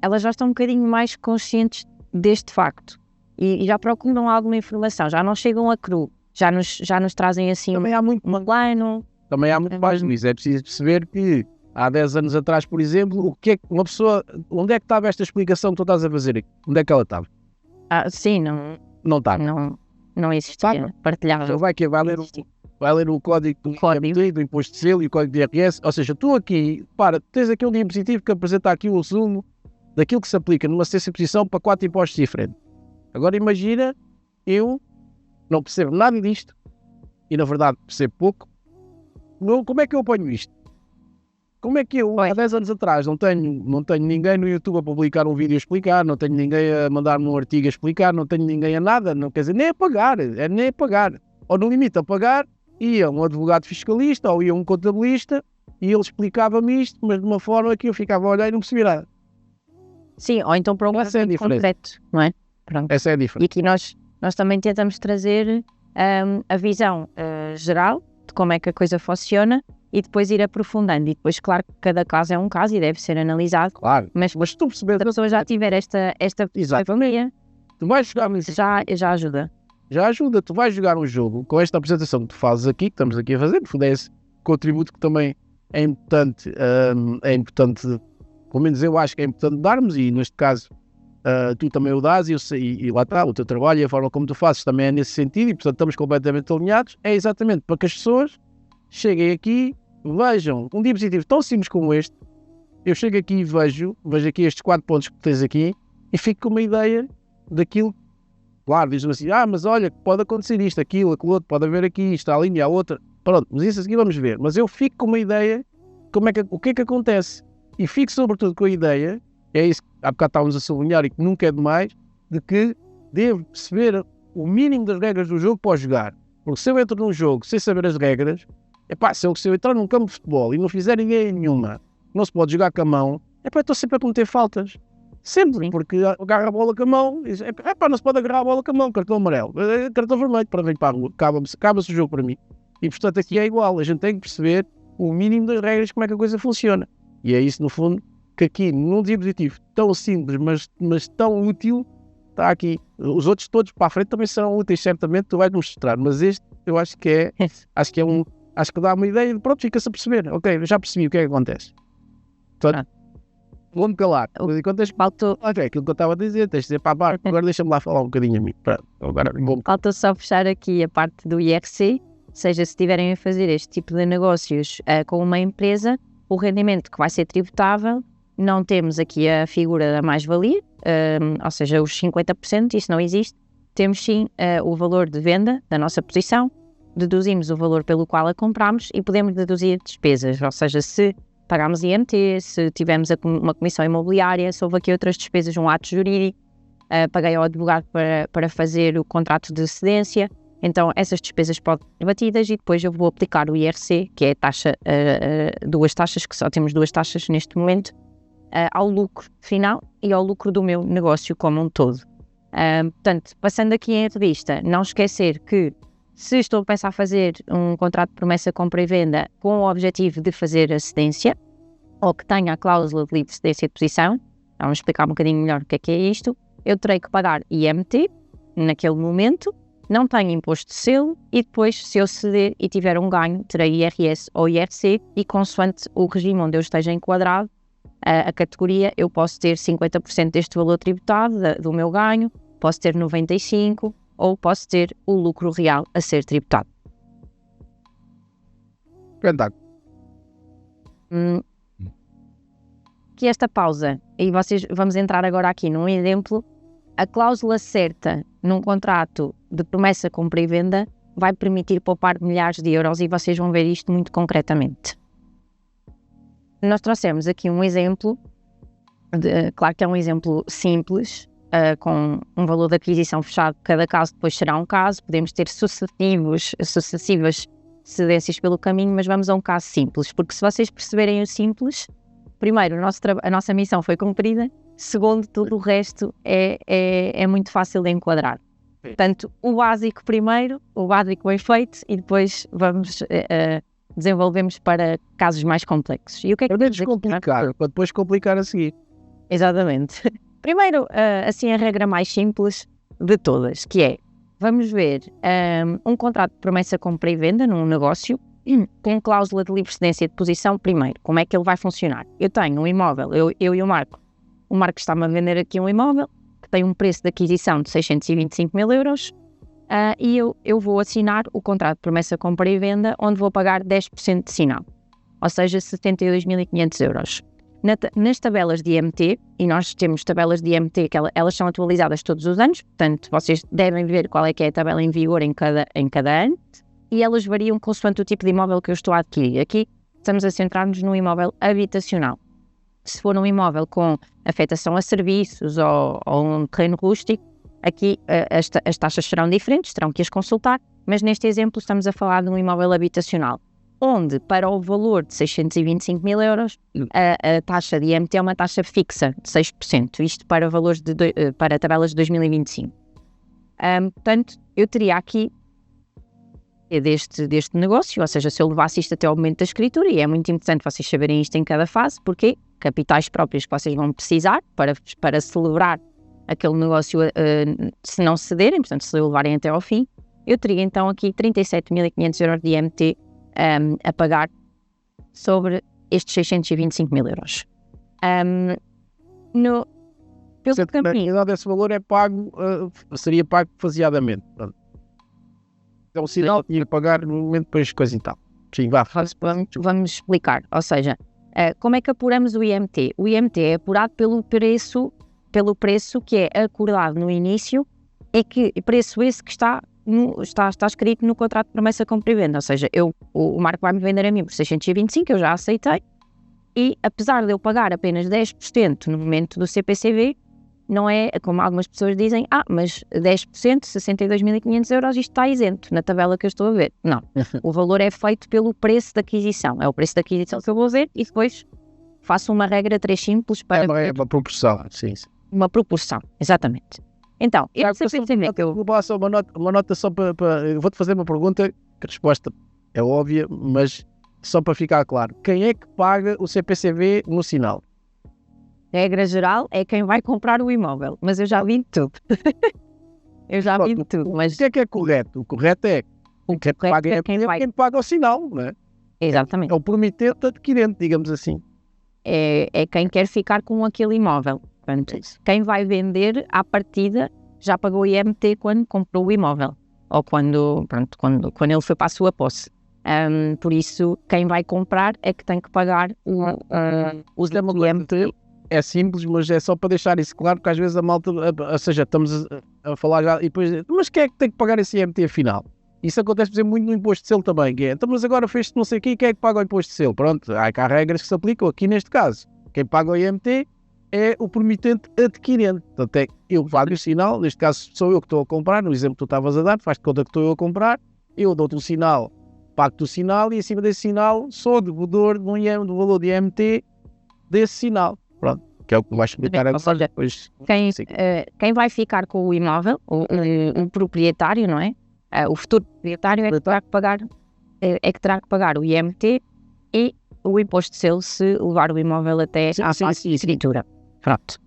elas já estão um bocadinho mais conscientes deste facto e já procuram alguma informação, já não chegam a cru, já nos trazem assim também há muito plano. Também há muito mais nisso, é preciso perceber que há 10 anos atrás, por exemplo, o que é que uma pessoa, onde é que estava esta explicação que tu estás a fazer aqui? Onde é que ela estava? Sim, não estava. Não existia, partilhava. Então vai ler o código do imposto de selo e o código de IRS, ou seja, tu aqui, tens aqui um diapositivo que apresenta aqui o resumo daquilo que se aplica numa cesta de imposição para 4 impostos diferentes. Agora imagina, eu não percebo nada disto, e na verdade percebo pouco, como é que eu apanho isto? Como é que eu, há 10 anos atrás, não tenho ninguém no YouTube a publicar um vídeo a explicar, não tenho ninguém a mandar-me um artigo a explicar, não tenho ninguém a nada, não quer dizer, nem a pagar, ou no limite a pagar, ia um advogado fiscalista ou ia um contabilista e ele explicava-me isto, mas de uma forma que eu ficava a olhar e não percebia nada. Sim, ou então para um caso concreto, não é? Pronto. Essa é a diferença. E aqui nós também tentamos trazer a visão geral de como é que a coisa funciona e depois ir aprofundando. E depois, claro, que cada caso é um caso e deve ser analisado. Claro, mas se tu perceber, se a pessoa já tiver esta família, tu vais jogar já ajuda. Já ajuda, tu vais jogar um jogo com esta apresentação que tu fazes aqui, que estamos aqui a fazer, no fundo é esse contributo que também é importante, pelo menos eu acho que é importante darmos, e neste caso tu também o dás, e lá está, o teu trabalho e a forma como tu fazes também é nesse sentido, e portanto estamos completamente alinhados, é exatamente para que as pessoas cheguem aqui, vejam um diapositivo tão simples como este, eu chego aqui e vejo aqui estes 4 pontos que tens aqui, e fico com uma ideia daquilo. Claro, diz-me assim, mas olha, pode acontecer isto, aquilo outro, pode haver aqui isto, a linha, a outra. Pronto, mas isso aqui vamos ver. Mas eu fico com uma ideia, o que é que acontece? E fico sobretudo com a ideia, é isso que há bocado estávamos a sublinhar e que nunca é demais, de que devo perceber o mínimo das regras do jogo para jogar. Porque se eu entro num jogo sem saber as regras, se eu entrar num campo de futebol e não fizer ninguém nenhuma, não se pode jogar com a mão, estou sempre a cometer faltas. Sempre, porque agarra a bola com a mão e diz, não se pode agarrar a bola com a mão, cartão amarelo, cartão vermelho, para vir para a rua, acaba-se o jogo para mim. E portanto aqui é igual, a gente tem que perceber o mínimo das regras, como é que a coisa funciona. E é isso no fundo que aqui num diapositivo tão simples, mas tão útil, está aqui. Os outros todos para a frente também serão úteis, certamente, tu vais mostrar, mas este eu acho que dá uma ideia e pronto, fica-se a perceber. Ok, eu já percebi o que é que acontece. Portanto, Vou-me calar. Faltou... Okay, aquilo que eu estava a dizer, tens de dizer para a barca. Agora deixa-me lá falar um bocadinho a mim. Faltou só fechar aqui a parte do IRC. Ou seja, se estiverem a fazer este tipo de negócios com uma empresa, o rendimento que vai ser tributável, não temos aqui a figura da mais-valia, ou seja, os 50%, isso não existe. Temos sim o valor de venda da nossa posição, deduzimos o valor pelo qual a compramos e podemos deduzir despesas, ou seja, se pagámos IMT, se tivemos uma comissão imobiliária, se houve aqui outras despesas, um ato jurídico, paguei ao advogado para fazer o contrato de cedência. Então, essas despesas podem ser batidas e depois eu vou aplicar o IRC, que é a taxa, duas taxas, que só temos duas taxas neste momento, ao lucro final e ao lucro do meu negócio como um todo. Portanto, passando aqui em revista, não esquecer que se estou a pensar fazer um contrato de promessa, compra e venda com o objetivo de fazer a cedência, ou que tenha a cláusula de livre cedência de posição, vamos explicar um bocadinho melhor o que é isto, eu terei que pagar IMT naquele momento, não tenho imposto de selo e depois, se eu ceder e tiver um ganho, terei IRS ou IRC e consoante o regime onde eu esteja enquadrado, a categoria, eu posso ter 50% deste valor tributado do meu ganho, posso ter 95% ou posso ter o lucro real a ser tributado. Fantástico. Que esta pausa, e vamos entrar agora aqui num exemplo, a cláusula certa num contrato de promessa, compra e venda vai permitir poupar milhares de euros e vocês vão ver isto muito concretamente. Nós trouxemos aqui um exemplo, claro que é um exemplo simples, com um valor de aquisição fechado, cada caso depois será um caso, podemos ter sucessivas cedências pelo caminho, mas vamos a um caso simples, porque se vocês perceberem o simples, primeiro, a nossa missão foi cumprida, segundo, tudo o resto é muito fácil de enquadrar. Portanto, o básico primeiro, o básico bem feito, e depois desenvolvemos para casos mais complexos. E o que é que descomplicar, para depois complicar a seguir. Exatamente. Primeiro, assim, a regra mais simples de todas, que é, vamos ver um contrato de promessa, compra e venda num negócio com cláusula de livre cedência de posição. Primeiro, como é que ele vai funcionar? Eu tenho um imóvel, eu e o Marco está-me a vender aqui um imóvel que tem um preço de aquisição de 625 mil euros e eu vou assinar o contrato de promessa, compra e venda, onde vou pagar 10% de sinal, ou seja, 72.500 euros. Nas tabelas de IMT, e nós temos tabelas de IMT que elas são atualizadas todos os anos, portanto vocês devem ver qual é que é a tabela em vigor em cada ano, e elas variam consoante o tipo de imóvel que eu estou a adquirir. Aqui estamos a centrar-nos no imóvel habitacional. Se for um imóvel com afetação a serviços ou um terreno rústico, aqui as taxas serão diferentes, terão que as consultar, mas neste exemplo estamos a falar de um imóvel habitacional, onde para o valor de 625 mil euros a taxa de IMT é uma taxa fixa de 6%, isto para valores para tabelas de 2025. Portanto, eu teria aqui deste negócio, ou seja, se eu levasse isto até ao momento da escritura, e é muito importante vocês saberem isto em cada fase, porque capitais próprios que vocês vão precisar para celebrar aquele negócio se não cederem, portanto, se o levarem até ao fim, eu teria então aqui 37.500 euros de IMT a pagar sobre estes 625 mil euros. Pelo caminho... Esse valor é pago, seria pago faseadamente. É um sinal que ia pagar no momento depois coisa e tal. Sim, vamos explicar. Ou seja, como é que apuramos o IMT? O IMT é apurado pelo preço que é acordado no início, é que preço esse que está escrito no contrato de promessa, compra e venda. Ou seja, o Marco vai-me vender a mim por 625, eu já aceitei, e apesar de eu pagar apenas 10% no momento do CPCV, não é, como algumas pessoas dizem, mas 10%, 62.500 euros, isto está isento na tabela que eu estou a ver. Não, o valor é feito pelo preço de aquisição, é o preço de aquisição que eu vou ver e depois faço uma regra 3 simples para... É uma proporção, sim. Uma proporção, exatamente. Então, eu CPCV que eu... Uma nota só para... Eu vou-te fazer uma pergunta, que a resposta é óbvia, mas só para ficar claro. Quem é que paga o CPCV no sinal? Regra geral é quem vai comprar o imóvel, mas eu já vi de tudo. Mas... O que é correto? O correto é quem paga o sinal, não é? Exatamente. É o promitente adquirente, digamos assim. é quem quer ficar com aquele imóvel. Portanto, quem vai vender, à partida, já pagou o IMT quando comprou o imóvel, ou quando ele foi para a sua posse. Por isso, quem vai comprar é que tem que pagar o IMT. É simples, mas é só para deixar isso claro, porque às vezes a malta, ou seja, estamos a falar já e depois, mas quem é que tem que pagar esse IMT afinal? Isso acontece, por exemplo, muito no imposto de selo também, que é, então, mas agora fez-se não sei o quê, quem é que paga o imposto de selo? Pronto, há regras que se aplicam aqui neste caso. Quem paga o IMT é o promitente adquirente. Portanto, é eu pago o sinal, neste caso sou eu que estou a comprar, no exemplo que tu estavas a dar, faz-te conta que estou eu a comprar, eu dou-te o sinal, pago-te o sinal e acima desse sinal sou devedor do valor de IMT desse sinal. Pronto, que é o que vais explicar agora. Depois, quem vai ficar com o imóvel, o proprietário, não é? O futuro proprietário é que terá que pagar o IMT e o imposto de selo se levar o imóvel até à fase de escritura. Pronto.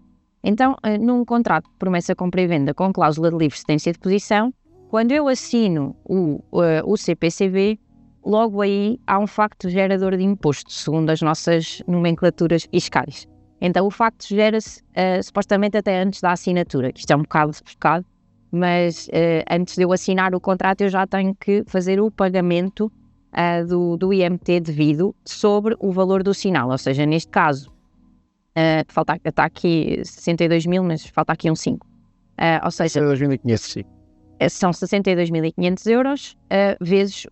Então, num contrato de promessa compra e venda com cláusula de livre cedência de posição, quando eu assino o CPCV, logo aí há um facto gerador de imposto, segundo as nossas nomenclaturas fiscais. Então o facto gera-se supostamente até antes da assinatura, que isto é um bocado rebuscado, mas antes de eu assinar o contrato eu já tenho que fazer o pagamento do IMT devido sobre o valor do sinal, ou seja, neste caso, está aqui 62 mil, mas falta aqui um 5. Ou seja, 62.500, sim. São 62.500 euros vezes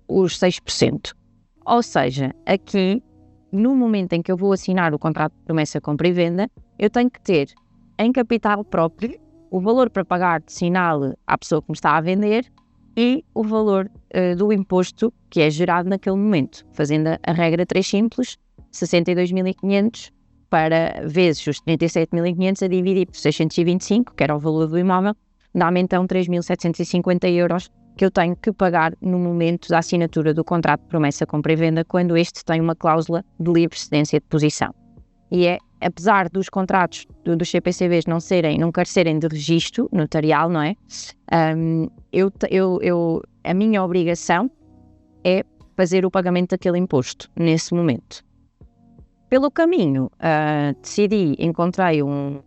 os 6%. Ou seja, aqui, no momento em que eu vou assinar o contrato de promessa compra e venda, eu tenho que ter em capital próprio o valor para pagar de sinal à pessoa que me está a vender e o valor do imposto que é gerado naquele momento, fazendo a regra 3 simples, 62.500 para vezes os 37.500 a dividir por 625, que era o valor do imóvel, dá-me então 3.750 euros que eu tenho que pagar no momento da assinatura do contrato de promessa compra e venda, quando este tem uma cláusula de livre cedência de posição. E apesar dos contratos dos CPCVs não carecerem de registro notarial, não é? A minha obrigação é fazer o pagamento daquele imposto nesse momento. Pelo caminho, encontrei um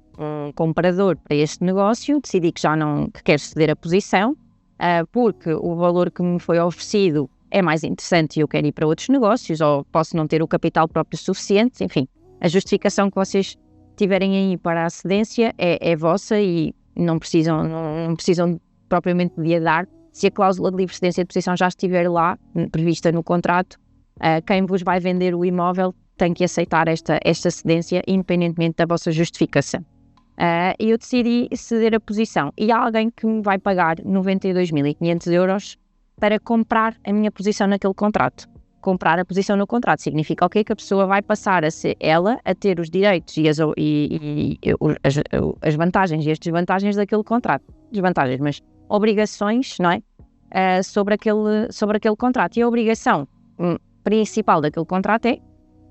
comprador para este negócio, decidi que quero ceder a posição, porque o valor que me foi oferecido é mais interessante e eu quero ir para outros negócios, ou posso não ter o capital próprio suficiente, enfim. A justificação que vocês tiverem aí para a cedência é vossa e não precisam propriamente de a dar. Se a cláusula de livre cedência de posição já estiver lá, prevista no contrato, quem vos vai vender o imóvel tem que aceitar esta cedência, independentemente da vossa justificação. Eu decidi ceder a posição e há alguém que me vai pagar 92.500 euros para comprar a minha posição naquele contrato. Comprar a posição no contrato significa o quê? Que a pessoa vai passar a ser ela a ter os direitos e as vantagens e as desvantagens daquele contrato. Desvantagens, mas obrigações, não é? Sobre aquele contrato. E a obrigação principal daquele contrato é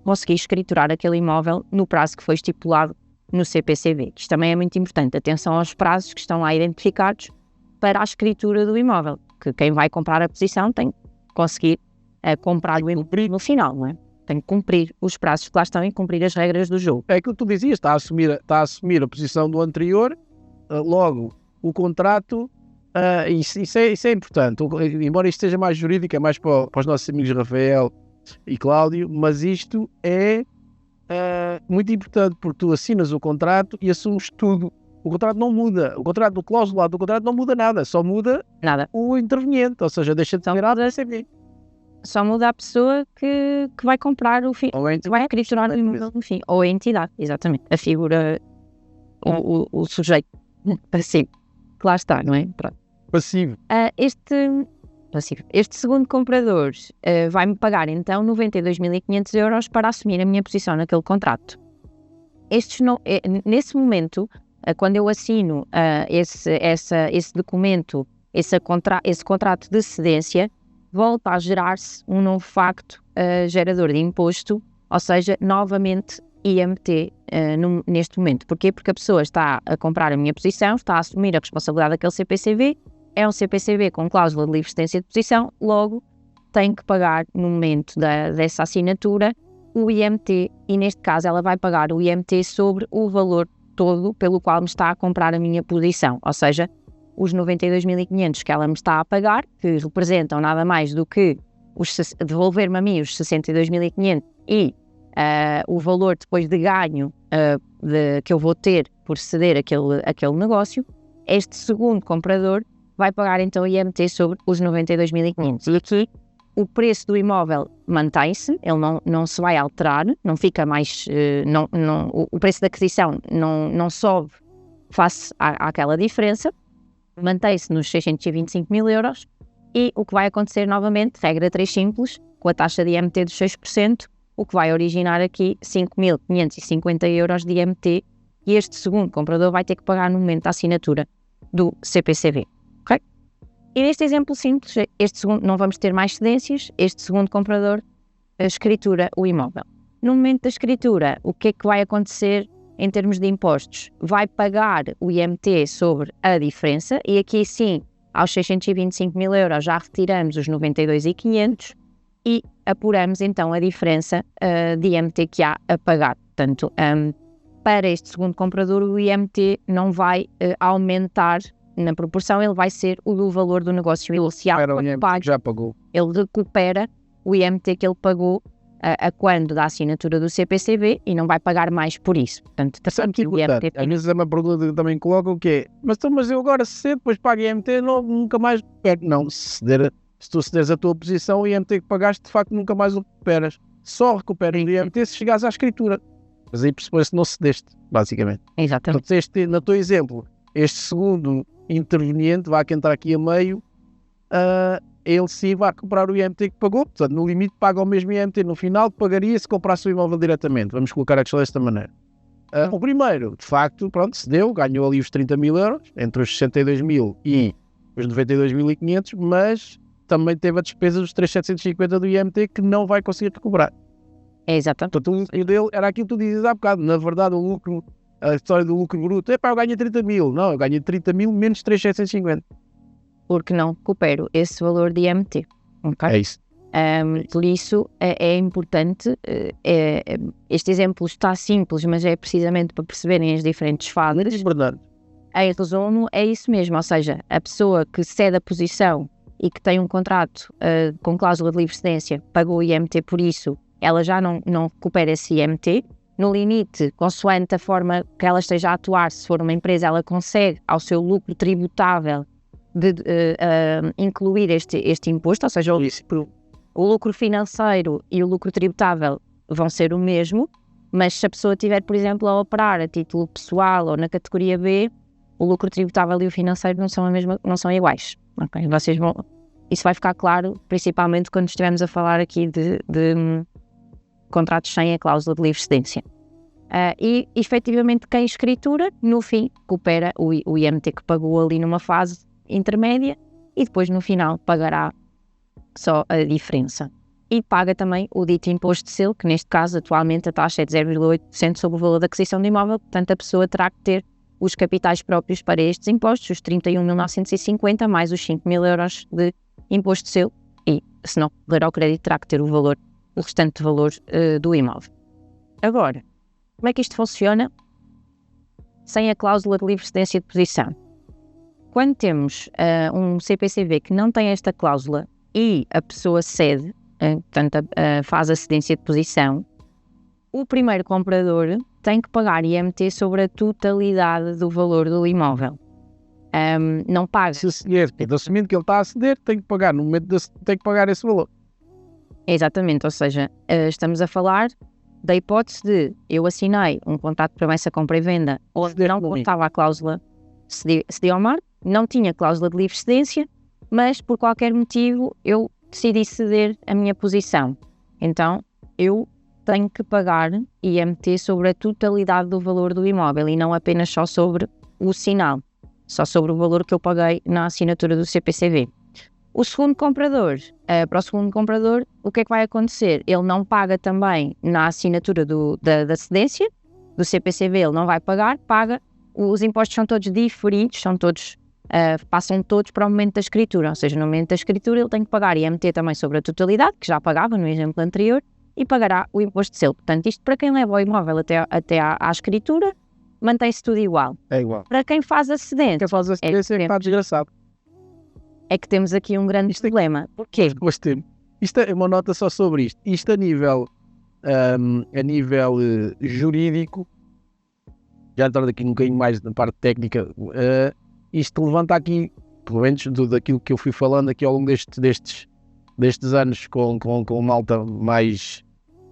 conseguir escriturar aquele imóvel no prazo que foi estipulado no CPCV. Isto também é muito importante. Atenção aos prazos que estão lá identificados para a escritura do imóvel, que quem vai comprar a posição tem que conseguir comprar o imóvel no final, não é? Tem que cumprir os prazos que lá estão e cumprir as regras do jogo. É aquilo que tu dizias, está a assumir a posição do anterior, logo o contrato, isso é importante, embora isto seja mais jurídico, é mais para os nossos amigos Rafael e Cláudio, mas isto é muito importante, porque tu assinas o contrato e assumes tudo. O contrato não muda, o contrato do cláusula do contrato não muda nada, só muda o interveniente, ou seja, deixa de ter nada a CB. Só muda a pessoa que vai comprar o fim, vai escriturar o imóvel no fim, ou a entidade, exatamente, a figura, o sujeito passivo, que lá está, não é? Pronto. Passivo. Este segundo comprador vai-me pagar então 92.500 euros para assumir a minha posição naquele contrato. Nesse momento, quando eu assino esse documento, esse contrato de cedência, volta a gerar-se um novo facto gerador de imposto, ou seja, novamente IMT neste momento. Porquê? Porque a pessoa está a comprar a minha posição, está a assumir a responsabilidade daquele CPCV, é um CPCV com cláusula de livre cedência de posição, logo tem que pagar no momento dessa assinatura o IMT, e neste caso ela vai pagar o IMT sobre o valor todo pelo qual me está a comprar a minha posição, ou seja, os 92.500 que ela me está a pagar, que representam nada mais do que devolver-me a mim os 62.500 e o valor depois de ganho que eu vou ter por ceder aquele negócio. Este segundo comprador vai pagar então o IMT sobre os 92.500. E aqui o preço do imóvel mantém-se, ele não se vai alterar, não fica mais, o preço da aquisição não sobe face àquela diferença, mantém-se nos 625 mil euros e o que vai acontecer novamente, regra 3 simples, com a taxa de IMT dos 6%, o que vai originar aqui 5.550 euros de IMT e este segundo comprador vai ter que pagar no momento da assinatura do CPCV. Ok? E neste exemplo simples, este segundo, não vamos ter mais cedências, este segundo comprador escritura o imóvel. No momento da escritura, o que é que vai acontecer em termos de impostos? Vai pagar o IMT sobre a diferença e aqui sim, aos 625 mil euros já retiramos os 92.500 e apuramos então a diferença de IMT que há a pagar. Portanto, para este segundo comprador o IMT não vai aumentar na proporção, ele vai ser o do valor do negócio inicial. Já pagou. Ele recupera o IMT que ele pagou a quando da assinatura do CPCV e não vai pagar mais por isso. Portanto, o IMT... Às vezes é uma pergunta que também colocam que é, mas eu agora cedo, depois pago IMT, nunca mais recupero. Não, se tu cederes a tua posição, o IMT que pagaste, de facto, nunca mais o recuperas. Só recuperas o IMT se chegares à escritura. Mas aí pressupõe-se que não cedeste, basicamente. Exatamente. Portanto, no teu exemplo, este segundo interveniente, que entrar aqui a meio, ele sim vai recuperar o IMT que pagou, portanto, no limite paga o mesmo IMT no final que pagaria se comprasse o imóvel diretamente. Vamos colocar a questão desta maneira. O primeiro, de facto, pronto, cedeu, ganhou ali os 30 mil euros, entre os 62 mil e os 92.500, mas também teve a despesa dos 3.750 do IMT que não vai conseguir recuperar. É exatamente. Portanto, o lucro dele era aquilo que tu dizes há bocado. Na verdade, a história do lucro bruto, eu ganhei 30 mil. Não, eu ganhei 30 mil menos 3.750. Porque não recupero esse valor de IMT. Okay? É isso. Por isso é importante, este exemplo está simples, mas é precisamente para perceberem as diferentes fases. É verdade. Em resumo, é isso mesmo, ou seja, a pessoa que cede a posição e que tem um contrato com cláusula de livre cedência, pagou o IMT por isso, ela já não recupera esse IMT. No limite, consoante a forma que ela esteja a atuar, se for uma empresa, ela consegue ao seu lucro tributável de incluir este imposto, ou seja, o lucro financeiro e o lucro tributável vão ser o mesmo, mas se a pessoa estiver, por exemplo, a operar a título pessoal ou na categoria B, o lucro tributável e o financeiro não são iguais. Okay? Isso vai ficar claro, principalmente quando estivermos a falar aqui de contratos sem a cláusula de livre cedência. E, efetivamente, quem escritura, no fim, recupera o IMT que pagou ali numa fase intermédia e depois, no final, pagará só a diferença. E paga também o dito imposto de selo, que neste caso, atualmente, a taxa é de 0,8% sobre o valor da aquisição do imóvel, portanto, a pessoa terá que ter os capitais próprios para estes impostos, os 31.950 mais os 5 mil euros de imposto de selo e, se não correr ao crédito, terá que ter o restante valor do imóvel. Agora, como é que isto funciona sem a cláusula de livre cedência de posição? Quando temos um CPCV que não tem esta cláusula e a pessoa cede, portanto faz a cedência de posição, o primeiro comprador tem que pagar IMT sobre a totalidade do valor do imóvel. Não paga. Se ceder, assumindo que ele está a ceder, tem que pagar, no momento tem que pagar esse valor. Exatamente, ou seja, estamos a falar da hipótese de eu assinei um contrato de promessa, compra e venda onde não contava a cláusula cedi ao mar, não tinha cláusula de livre cedência, mas por qualquer motivo eu decidi ceder a minha posição. Então eu tenho que pagar IMT sobre a totalidade do valor do imóvel e não apenas só sobre o sinal, só sobre o valor que eu paguei na assinatura do CPCV. O segundo comprador, para o segundo comprador, o que é que vai acontecer? Ele não paga também na assinatura da cedência, do CPCV ele não vai pagar, os impostos são todos diferidos, passam todos para o momento da escritura, ou seja, no momento da escritura ele tem que pagar IMT também sobre a totalidade, que já pagava no exemplo anterior, e pagará o imposto de selo. Portanto, isto para quem leva o imóvel até à escritura, mantém-se tudo igual. É igual. Para quem faz a cedência... Quem faz a cedência é que está desgraçado. É que temos aqui um grande problema. Porquê? Isto é uma nota só sobre isto. Isto a nível jurídico, já entrando aqui um bocadinho mais na parte técnica, isto levanta aqui, pelo menos daquilo que eu fui falando aqui ao longo destes anos com malta mais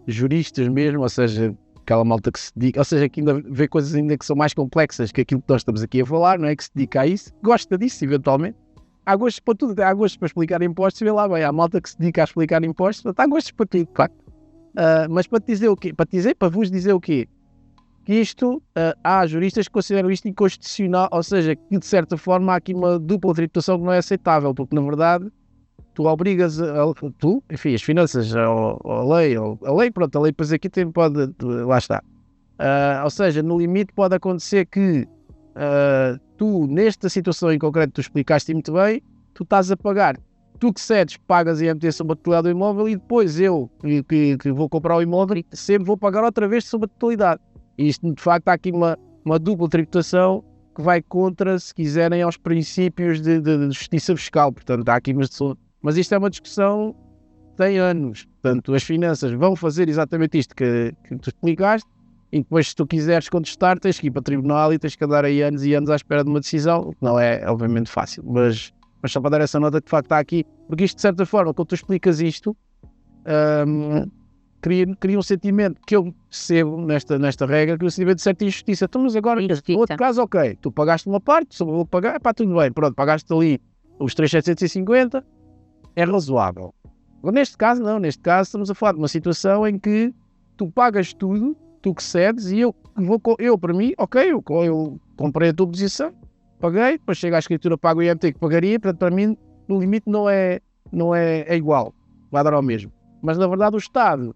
juristas mesmo, ou seja, aquela malta que se dedica, ou seja, que ainda vê coisas ainda que são mais complexas que aquilo que nós estamos aqui a falar, não é? Que se dedica a isso, gosta disso eventualmente. Há gostos para tudo, há gostos para explicar impostos, vê lá bem, há malta que se dedica a explicar impostos, portanto, há gostos para tudo, de facto. Mas para te dizer o quê? Para vos dizer o quê? Que isto, há juristas que consideram isto inconstitucional, ou seja, que de certa forma há aqui uma dupla tributação que não é aceitável, porque na verdade tu obrigas, enfim, as finanças, a lei, pronto, a lei depois aqui lá está. Ou seja, no limite pode acontecer que tu, nesta situação em concreto, tu explicaste muito bem, tu estás a pagar, tu que cedes, pagas IMT sobre a totalidade do imóvel e depois eu, que vou comprar o imóvel, sempre vou pagar outra vez sobre a totalidade. E isto, de facto, há aqui uma dupla tributação que vai contra, se quiserem, aos princípios de justiça fiscal. Portanto, há aqui mas isto é uma discussão que tem anos. Portanto, as finanças vão fazer exatamente isto que tu explicaste e depois, se tu quiseres contestar, tens que ir para o tribunal e tens que andar aí anos e anos à espera de uma decisão, o que não é, obviamente, fácil. Mas só para dar essa nota que, de facto, está aqui. Porque isto, de certa forma, quando tu explicas isto, cria um sentimento que eu percebo nesta regra, que é um sentimento de certa injustiça. Então, mas agora, no outro caso, ok, tu pagaste uma parte, só vou pagar, pá, tudo bem, pronto, pagaste ali os 3.750, é razoável. Agora, neste caso, não, neste caso estamos a falar de uma situação em que tu pagas tudo, tu que cedes, e eu para mim, ok, eu comprei a tua posição, paguei, depois chega à escritura, pago o IMT que pagaria, portanto, para mim, no limite não é igual, vai dar ao mesmo. Mas, na verdade, o Estado,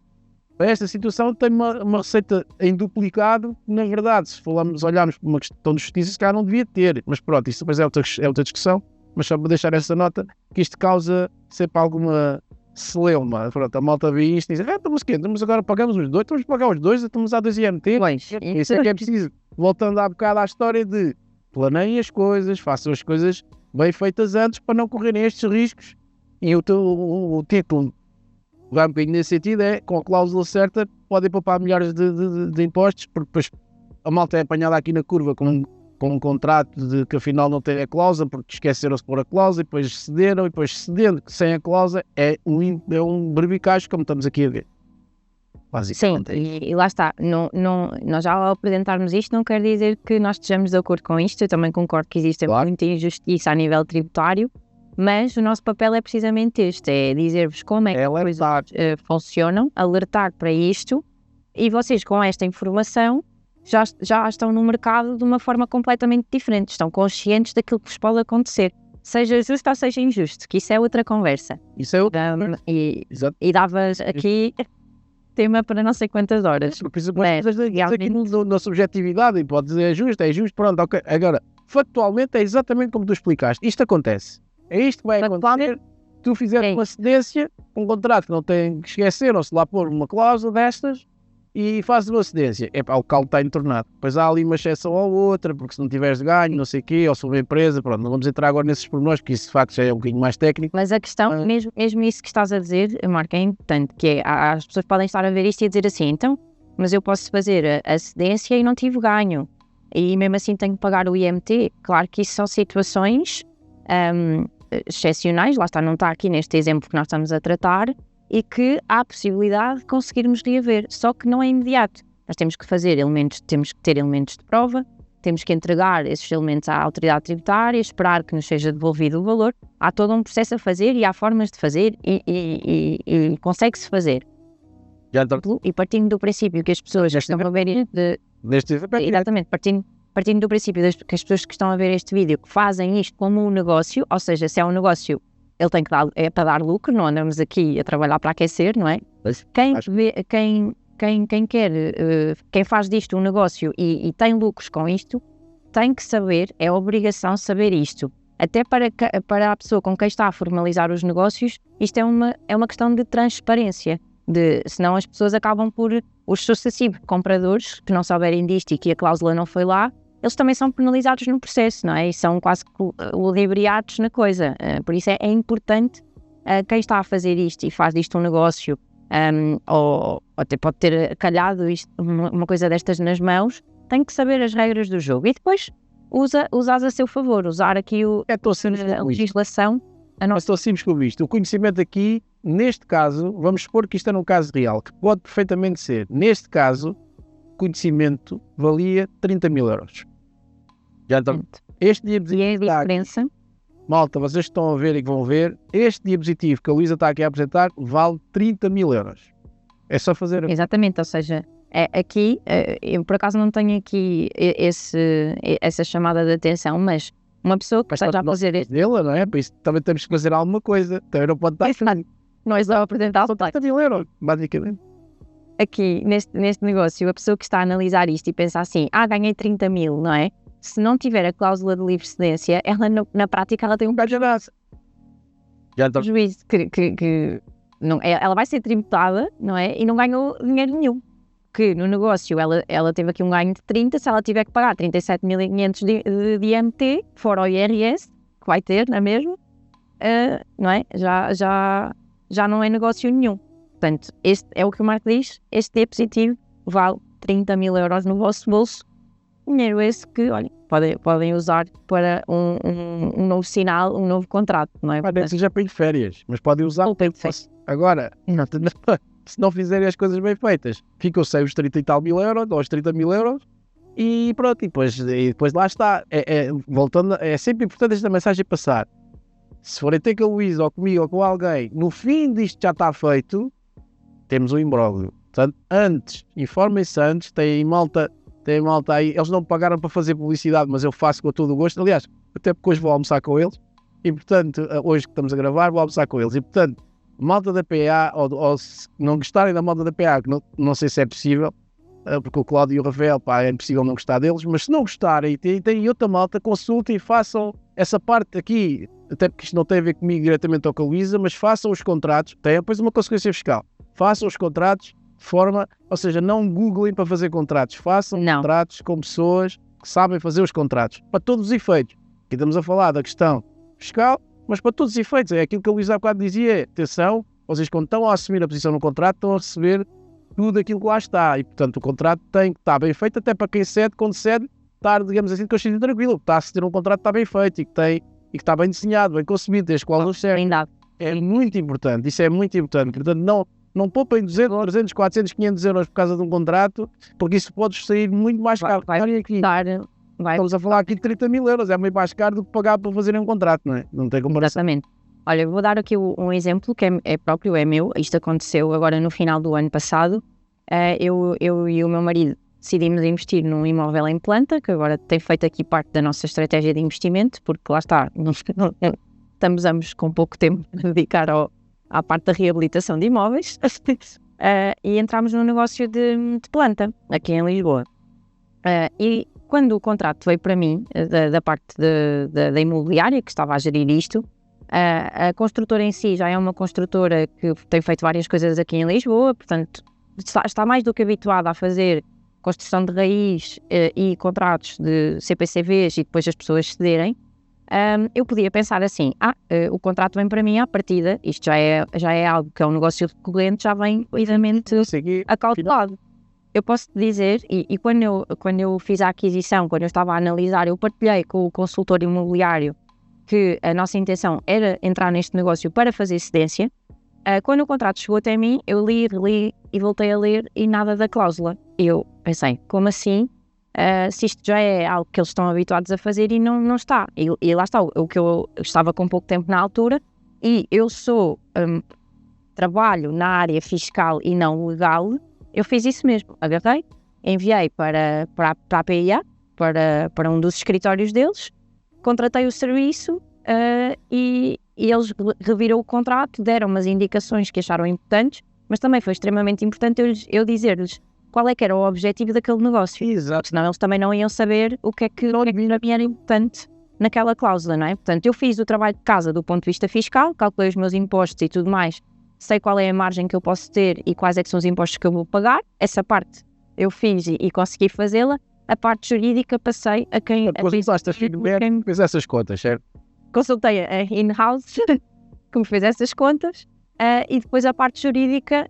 para esta situação, tem uma receita em duplicado, que, na verdade, se olharmos para uma questão de justiça, se calhar não devia ter. Mas pronto, isso depois é outra discussão. Mas só para deixar essa nota, que isto causa sempre alguma celeuma. Pronto, a malta vê isto e diz, estamos quê? Agora pagamos os dois, estamos a pagar os dois, estamos a 2 IMT. Isso é que é preciso. Voltando há bocado à história de planeiem as coisas, façam as coisas bem feitas antes para não correrem estes riscos. E o título vai um bocadinho nesse sentido, com a cláusula certa, podem poupar milhares de impostos, porque depois a malta é apanhada aqui na curva com um contrato que afinal não tem a cláusula, porque esqueceram-se de pôr a cláusula, e depois cederam, e depois cedendo sem a cláusula, é um berbicacho, como estamos aqui a ver. Sim, e lá está, nós já ao apresentarmos isto não quer dizer que nós estejamos de acordo com isto, eu também concordo que existe muita injustiça a nível tributário, mas o nosso papel é precisamente este, é dizer-vos como é que as coisas funcionam, alertar para isto, e vocês com esta informação já estão no mercado de uma forma completamente diferente, estão conscientes daquilo que vos pode acontecer, seja justo ou seja injusto, que isso é outra conversa. Isso é outra conversa. E davas aqui tema para não sei quantas horas. Porque aqui na subjetividade, e pode dizer é justo, pronto, ok. Agora, factualmente é exatamente como tu explicaste, isto acontece. É isto que vai acontecer. Tu fizeres uma cedência, um contrato que não tem que esquecer, ou se lá pôr uma cláusula destas, e fazes uma cedência. O caldo está entornado. Depois há ali uma exceção ou outra, porque se não tiveres ganho, não sei o quê, ou se uma empresa, pronto, não vamos entrar agora nesses pormenores, porque isso de facto já é um bocadinho mais técnico. Mas a questão, mesmo isso que estás a dizer, Marco, é importante, que é, as pessoas podem estar a ver isto e a dizer assim, então, mas eu posso fazer a cedência e não tive ganho, e mesmo assim tenho que pagar o IMT. Claro que isso são situações excepcionais, lá está, não está aqui neste exemplo que nós estamos a tratar, e que há a possibilidade de conseguirmos reaver, só que não é imediato. Nós temos que ter elementos de prova, temos que entregar esses elementos à autoridade tributária, esperar que nos seja devolvido o valor. Há todo um processo a fazer e há formas de fazer e consegue-se fazer. E partindo do princípio que as pessoas já estão a ver exatamente, partindo do princípio que as pessoas que estão a ver este vídeo que fazem isto como um negócio, ou seja, se é um negócio, ele tem que é para dar lucro, não andamos aqui a trabalhar para aquecer, não é? Quem faz disto um negócio e tem lucros com isto, tem que saber, é obrigação saber isto. Até para a pessoa com quem está a formalizar os negócios, isto é uma questão de transparência. Senão as pessoas acabam por, os sucessivos compradores que não souberem disto e que a cláusula não foi lá, eles também são penalizados no processo, não é? E são quase ludibriados na coisa. Por isso é importante quem está a fazer isto e faz disto um negócio, ou até pode ter calhado uma coisa destas nas mãos, tem que saber as regras do jogo e depois usar a seu favor, usar aqui a legislação. Mas estou simples com isto. O conhecimento aqui, neste caso, vamos supor que isto é num caso real, que pode perfeitamente ser. Neste caso, conhecimento valia 30 mil euros. Já estão. Este diapositivo. E a diferença? Malta, vocês estão a ver e que vão ver, este diapositivo que a Luísa está aqui a apresentar vale 30 mil euros. É só fazer. Exatamente, ou seja, aqui, eu por acaso não tenho aqui essa chamada de atenção, mas uma pessoa que esteja a fazer isto. Dela, não é? Por isso também temos que fazer alguma coisa. Também não pode estar. Não é só apresentar o 30 mil euros, basicamente. Aqui, neste negócio, a pessoa que está a analisar isto e pensa assim, ganhei 30 mil, não é? Se não tiver a cláusula de livre cedência, ela na prática ela tem um prejuízo que não, ela vai ser tributada, não é? E não ganhou dinheiro nenhum. Que no negócio ela teve aqui um ganho de 30, se ela tiver que pagar 37.500 de IMT, fora o IRS, que vai ter, não é mesmo? Não é? Já não é negócio nenhum. Portanto, este é o que o Marco diz, este diapositivo vale 30 mil euros no vosso bolso. Dinheiro esse que, olha, podem usar para um novo sinal, um novo contrato, não é? Parece que já para ir de férias, mas podem usar. Agora, se não fizerem as coisas bem feitas, ficam sem os 30 e tal mil euros, ou os 30 mil euros, e pronto, e depois lá está. Voltando, é sempre importante esta mensagem passar. Se forem ter com a Luísa, ou comigo, ou com alguém, no fim disto já está feito, temos um imbróglio. Portanto, antes, informem-se antes, tem malta aí, eles não me pagaram para fazer publicidade, mas eu faço com todo o gosto. Aliás, até porque hoje vou almoçar com eles, e portanto, hoje que estamos a gravar, vou almoçar com eles, e portanto, malta da PA, ou se não gostarem da malta da PA, que não sei se é possível, porque o Cláudio e o Rafael, é impossível não gostar deles, mas se não gostarem, tem outra malta, consultem e façam essa parte aqui, até porque isto não tem a ver comigo diretamente ou com a Luísa, mas façam os contratos, tem depois uma consequência fiscal, façam os contratos de forma, ou seja, não googlem para fazer contratos, façam contratos com pessoas que sabem fazer os contratos, para todos os efeitos. Aqui estamos a falar da questão fiscal, mas para todos os efeitos, é aquilo que a Luísa há bocado dizia, atenção, vocês quando estão a assumir a posição no contrato, estão a receber tudo aquilo que lá está, e portanto o contrato tem que estar bem feito, até para quem cede, quando cede, estar, digamos assim, de consciência tranquilo, que está a ceder um contrato que está bem feito, e que está bem desenhado, bem concebido, desde qual não serve. É muito importante, isso é muito importante, portanto não poupem 200, 300, 400, 500 euros por causa de um contrato, porque isso pode sair muito mais caro. Estamos a falar aqui de 30 mil euros, é muito mais caro do que pagar para fazerem um contrato, não é? Não tem comparação. Exatamente. Olha, vou dar aqui um exemplo que é meu. Isto aconteceu agora no final do ano passado. Eu e o meu marido decidimos investir num imóvel em planta, que agora tem feito aqui parte da nossa estratégia de investimento, porque lá está, estamos ambos com pouco tempo a dedicar à parte da reabilitação de imóveis, e entramos num negócio de planta, aqui em Lisboa. E quando o contrato veio para mim, da parte da imobiliária que estava a gerir isto, a construtora em si já é uma construtora que tem feito várias coisas aqui em Lisboa, portanto está mais do que habituada a fazer construção de raiz e contratos de CPCVs e depois as pessoas cederem. Eu podia pensar assim, o contrato vem para mim à partida, isto já é algo que é um negócio recorrente, já vem devidamente acautelado. Eu posso te dizer, e quando eu fiz a aquisição, quando eu estava a analisar, eu partilhei com o consultor imobiliário que a nossa intenção era entrar neste negócio para fazer cedência. Quando o contrato chegou até mim, eu li, reli e voltei a ler e nada da cláusula. Eu pensei, como assim? Se isto já é algo que eles estão habituados a fazer e não está. E lá está, o que eu estava com pouco tempo na altura, e eu trabalho na área fiscal e não legal, eu fiz isso mesmo. Agarrei, enviei para a PIA, para um dos escritórios deles, contratei o serviço e eles reviram o contrato, deram umas indicações que acharam importantes, mas também foi extremamente importante eu dizer-lhes qual é que era o objetivo daquele negócio. Exato. Senão eles também não iam saber o que é que para mim era importante naquela cláusula, não é? Portanto, eu fiz o trabalho de casa do ponto de vista fiscal, calculei os meus impostos e tudo mais sei qual é a margem que eu posso ter e quais é que são os impostos que eu vou pagar. Essa parte eu fiz e consegui fazê-la. A parte jurídica passei a quem... Consultaste a Finver que fez essas contas, certo? Consultei a in-house que me fez essas contas e depois a parte jurídica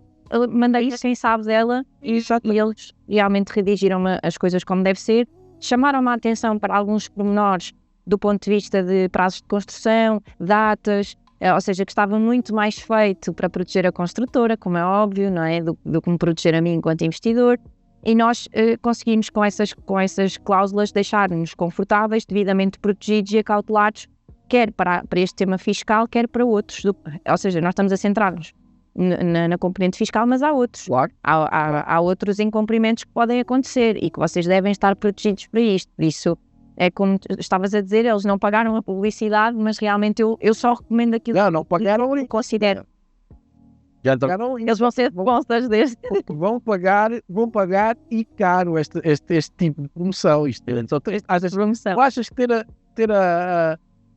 mandei a quem sabe dela e eles realmente redigiram as coisas como deve ser. Chamaram-me a atenção para alguns pormenores do ponto de vista de prazos de construção, datas, ou seja, que estava muito mais feito para proteger a construtora, como é óbvio, não é? Do que me proteger a mim enquanto investidor. E nós conseguimos com essas cláusulas deixar-nos confortáveis, devidamente protegidos e acautelados, quer para este tema fiscal, quer para outros. Ou seja, nós estamos a centrar-nos na componente fiscal, mas há outros. Claro. Há outros incumprimentos que podem acontecer e que vocês devem estar protegidos para isto. Por isso, é como estavas a dizer, eles não pagaram a publicidade, mas realmente eu só recomendo aquilo não pagaram que considero. Já pagaram. Eles vão ser sponsors deste. Vão pagar e caro este tipo de promoção. Achas que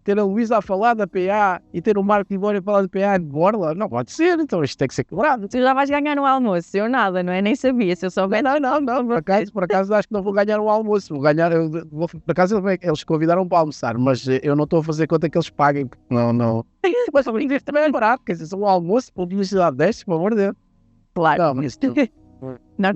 ter a Luísa a falar da PA e ter o Marco Libório a falar da PA de borla? Não pode ser, então isto tem que ser quebrado. Tu já vais ganhar no almoço, eu nada, não é? Nem sabia, se eu souber. Não, por acaso acho que não vou ganhar o almoço, por acaso eles convidaram para almoçar, mas eu não estou a fazer conta que eles paguem, porque não. Mas o inglês também é barato, quer dizer, um almoço por publicidade deste, por amor de Deus. Claro. Não, mas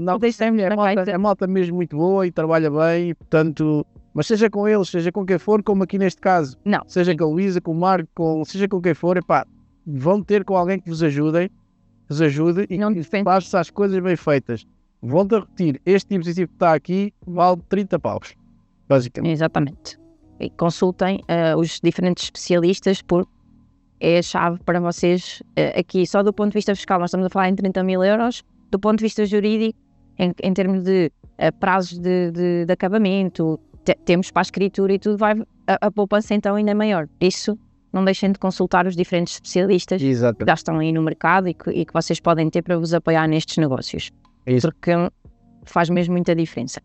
não deixa melhor, a malta mesmo muito boa e trabalha bem, e, portanto... Mas seja com eles, seja com quem for, como aqui neste caso, não. Seja com a Luísa, com o Marco, seja com quem for, vão ter com alguém que vos ajude e não que faça as coisas bem feitas. Vão-te a repetir, este dispositivo que está aqui vale 30 paus, basicamente. Exatamente. E consultem os diferentes especialistas, porque é a chave para vocês aqui, só do ponto de vista fiscal, nós estamos a falar em 30 mil euros, do ponto de vista jurídico, em termos de prazos de acabamento, temos para a escritura e tudo, a poupança então ainda é maior. Isso, não deixem de consultar os diferentes especialistas que já estão aí no mercado e que vocês podem ter para vos apoiar nestes negócios. Isso. Porque faz mesmo muita diferença.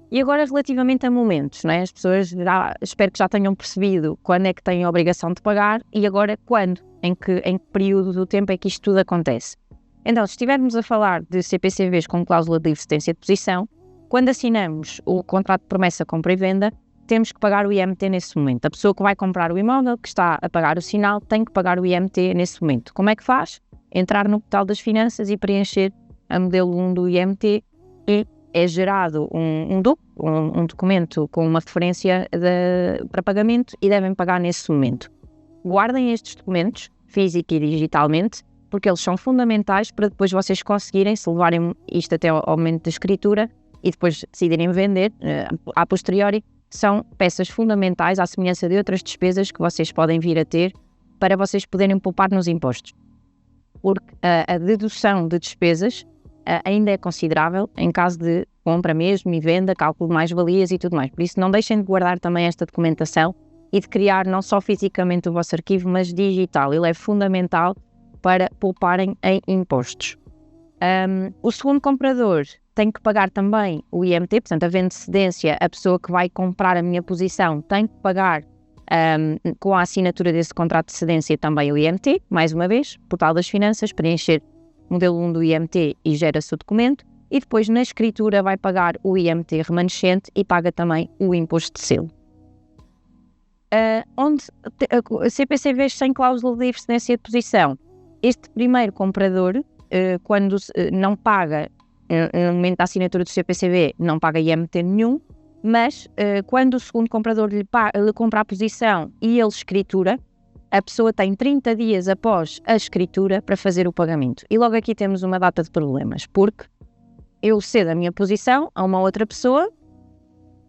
E agora relativamente a momentos, não é? As pessoas espero que já tenham percebido quando é que têm a obrigação de pagar e agora quando, em que período do tempo é que isto tudo acontece. Então, se estivermos a falar de CPCVs com cláusula de existência de posição, quando assinamos o contrato de promessa, compra e venda, temos que pagar o IMT nesse momento. A pessoa que vai comprar o imóvel, que está a pagar o sinal, tem que pagar o IMT nesse momento. Como é que faz? Entrar no portal das finanças e preencher a modelo 1 do IMT e é gerado um documento com uma referência para pagamento e devem pagar nesse momento. Guardem estes documentos, físico e digitalmente, porque eles são fundamentais para depois vocês conseguirem, se levarem isto até ao momento da escritura, e depois decidirem vender, a posteriori, são peças fundamentais à semelhança de outras despesas que vocês podem vir a ter para vocês poderem poupar nos impostos. Porque a dedução de despesas ainda é considerável em caso de compra mesmo e venda, cálculo de mais-valias e tudo mais. Por isso não deixem de guardar também esta documentação e de criar não só fisicamente o vosso arquivo, mas digital. Ele é fundamental para pouparem em impostos. O segundo comprador tem que pagar também o IMT, portanto, havendo cedência, a pessoa que vai comprar a minha posição tem que pagar com a assinatura desse contrato de cedência também o IMT, mais uma vez, portal das finanças, preencher modelo 1 do IMT e gera-se o documento, e depois na escritura vai pagar o IMT remanescente e paga também o imposto de selo. CPCVs sem cláusula de excedência de posição. Este primeiro comprador, quando não paga, no momento da assinatura do CPCV, não paga IMT nenhum, mas quando o segundo comprador lhe compra a posição e ele escritura, a pessoa tem 30 dias após a escritura para fazer o pagamento. E logo aqui temos uma data de problemas, porque eu cedo a minha posição a uma outra pessoa,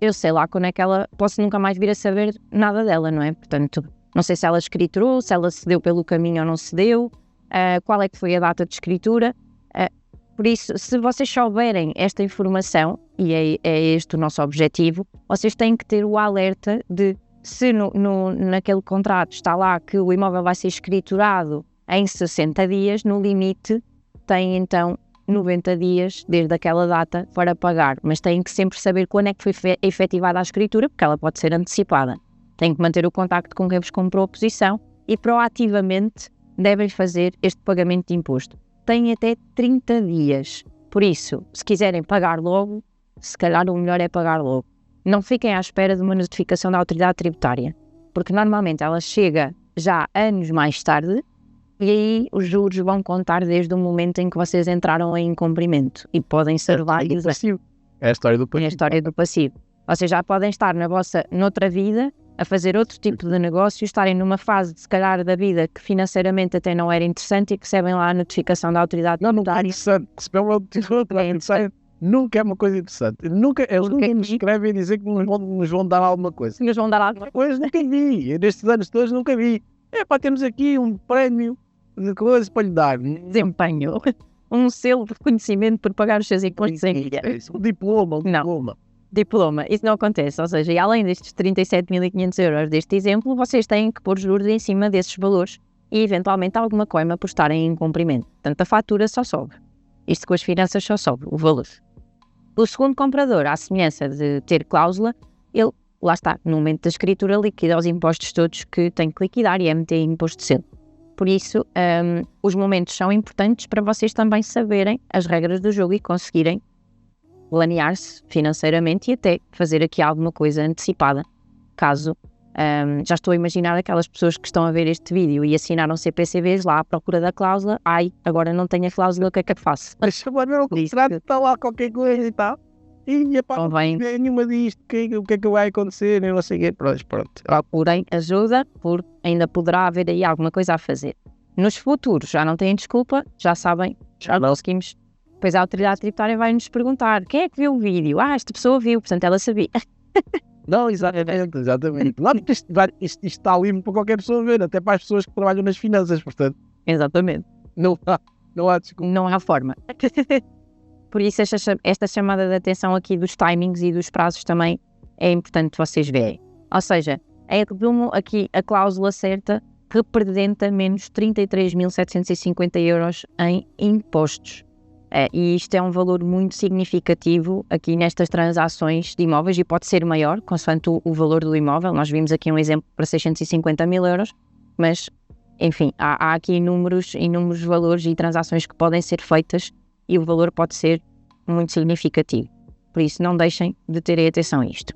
eu sei lá quando é que ela, posso nunca mais vir a saber nada dela, não é? Portanto, não sei se ela escriturou, se ela cedeu pelo caminho ou não cedeu, qual é que foi a data de escritura. Por isso, se vocês souberem esta informação, e é este o nosso objetivo, vocês têm que ter o alerta de se naquele contrato está lá que o imóvel vai ser escriturado em 60 dias, no limite tem então 90 dias desde aquela data para pagar, mas têm que sempre saber quando é que foi efetivada a escritura, porque ela pode ser antecipada. Têm que manter o contacto com quem vos comprou a posição e proativamente devem fazer este pagamento de imposto. Têm até 30 dias. Por isso, se quiserem pagar logo, se calhar o melhor é pagar logo. Não fiquem à espera de uma notificação da autoridade tributária, porque normalmente ela chega já anos mais tarde e aí os juros vão contar desde o momento em que vocês entraram em incumprimento e podem ser vários. É a história do passivo. É a história do passivo. Vocês já podem estar noutra vida a fazer outro tipo de negócio, estarem numa fase, se calhar, da vida que financeiramente até não era interessante e recebem lá a notificação da autoridade tributária. Não é interessante. Receber uma notificação nunca é uma coisa interessante. Eles nunca nos escrevem a dizer que nos vão dar alguma coisa. Nos vão dar alguma coisa? Nunca vi. Nestes anos todos nunca vi. Temos aqui um prémio de coisas para lhe dar. Desempenho. Um selo de reconhecimento por pagar os seus impostos em dia. Um diploma. Diploma. Isso não acontece. Ou seja, e além destes 37.500 euros deste exemplo, vocês têm que pôr juros em cima desses valores e eventualmente alguma coima por estarem em incumprimento. Portanto, a fatura só sobe. Isto com as finanças só sobe, o valor. O segundo comprador, à semelhança de ter cláusula, ele, lá está, no momento da escritura, liquida os impostos todos que tem que liquidar e emitir imposto de selo. Por isso, os momentos são importantes para vocês também saberem as regras do jogo e conseguirem planear-se financeiramente e até fazer aqui alguma coisa antecipada, caso já estou a imaginar aquelas pessoas que estão a ver este vídeo e assinaram CPCVs lá à procura da cláusula. Agora não tenho a cláusula, o que é que eu faço? Mas agora o contrato está lá qualquer coisa e tal. E pá, não é nenhuma disto, o que é que vai acontecer? Eu não sei o que. Pronto. Procurem ajuda, porque ainda poderá haver aí alguma coisa a fazer. Nos futuros já não têm desculpa, já sabem, já conseguimos. Depois a autoridade tributária vai nos perguntar: quem é que viu o vídeo? Esta pessoa viu, portanto ela sabia. Não, exatamente. Lá porque isto está livre para qualquer pessoa ver, até para as pessoas que trabalham nas finanças, portanto. Exatamente. Não há desculpa. Não há forma. Por isso esta chamada de atenção aqui dos timings e dos prazos também é importante vocês verem. Ou seja, em resumo, aqui a cláusula certa representa menos 33.750 euros em impostos. E isto é um valor muito significativo aqui nestas transações de imóveis e pode ser maior, consoante o valor do imóvel. Nós vimos aqui um exemplo para 650 mil euros, mas, enfim, há aqui inúmeros valores e transações que podem ser feitas e o valor pode ser muito significativo. Por isso, não deixem de terem atenção a isto.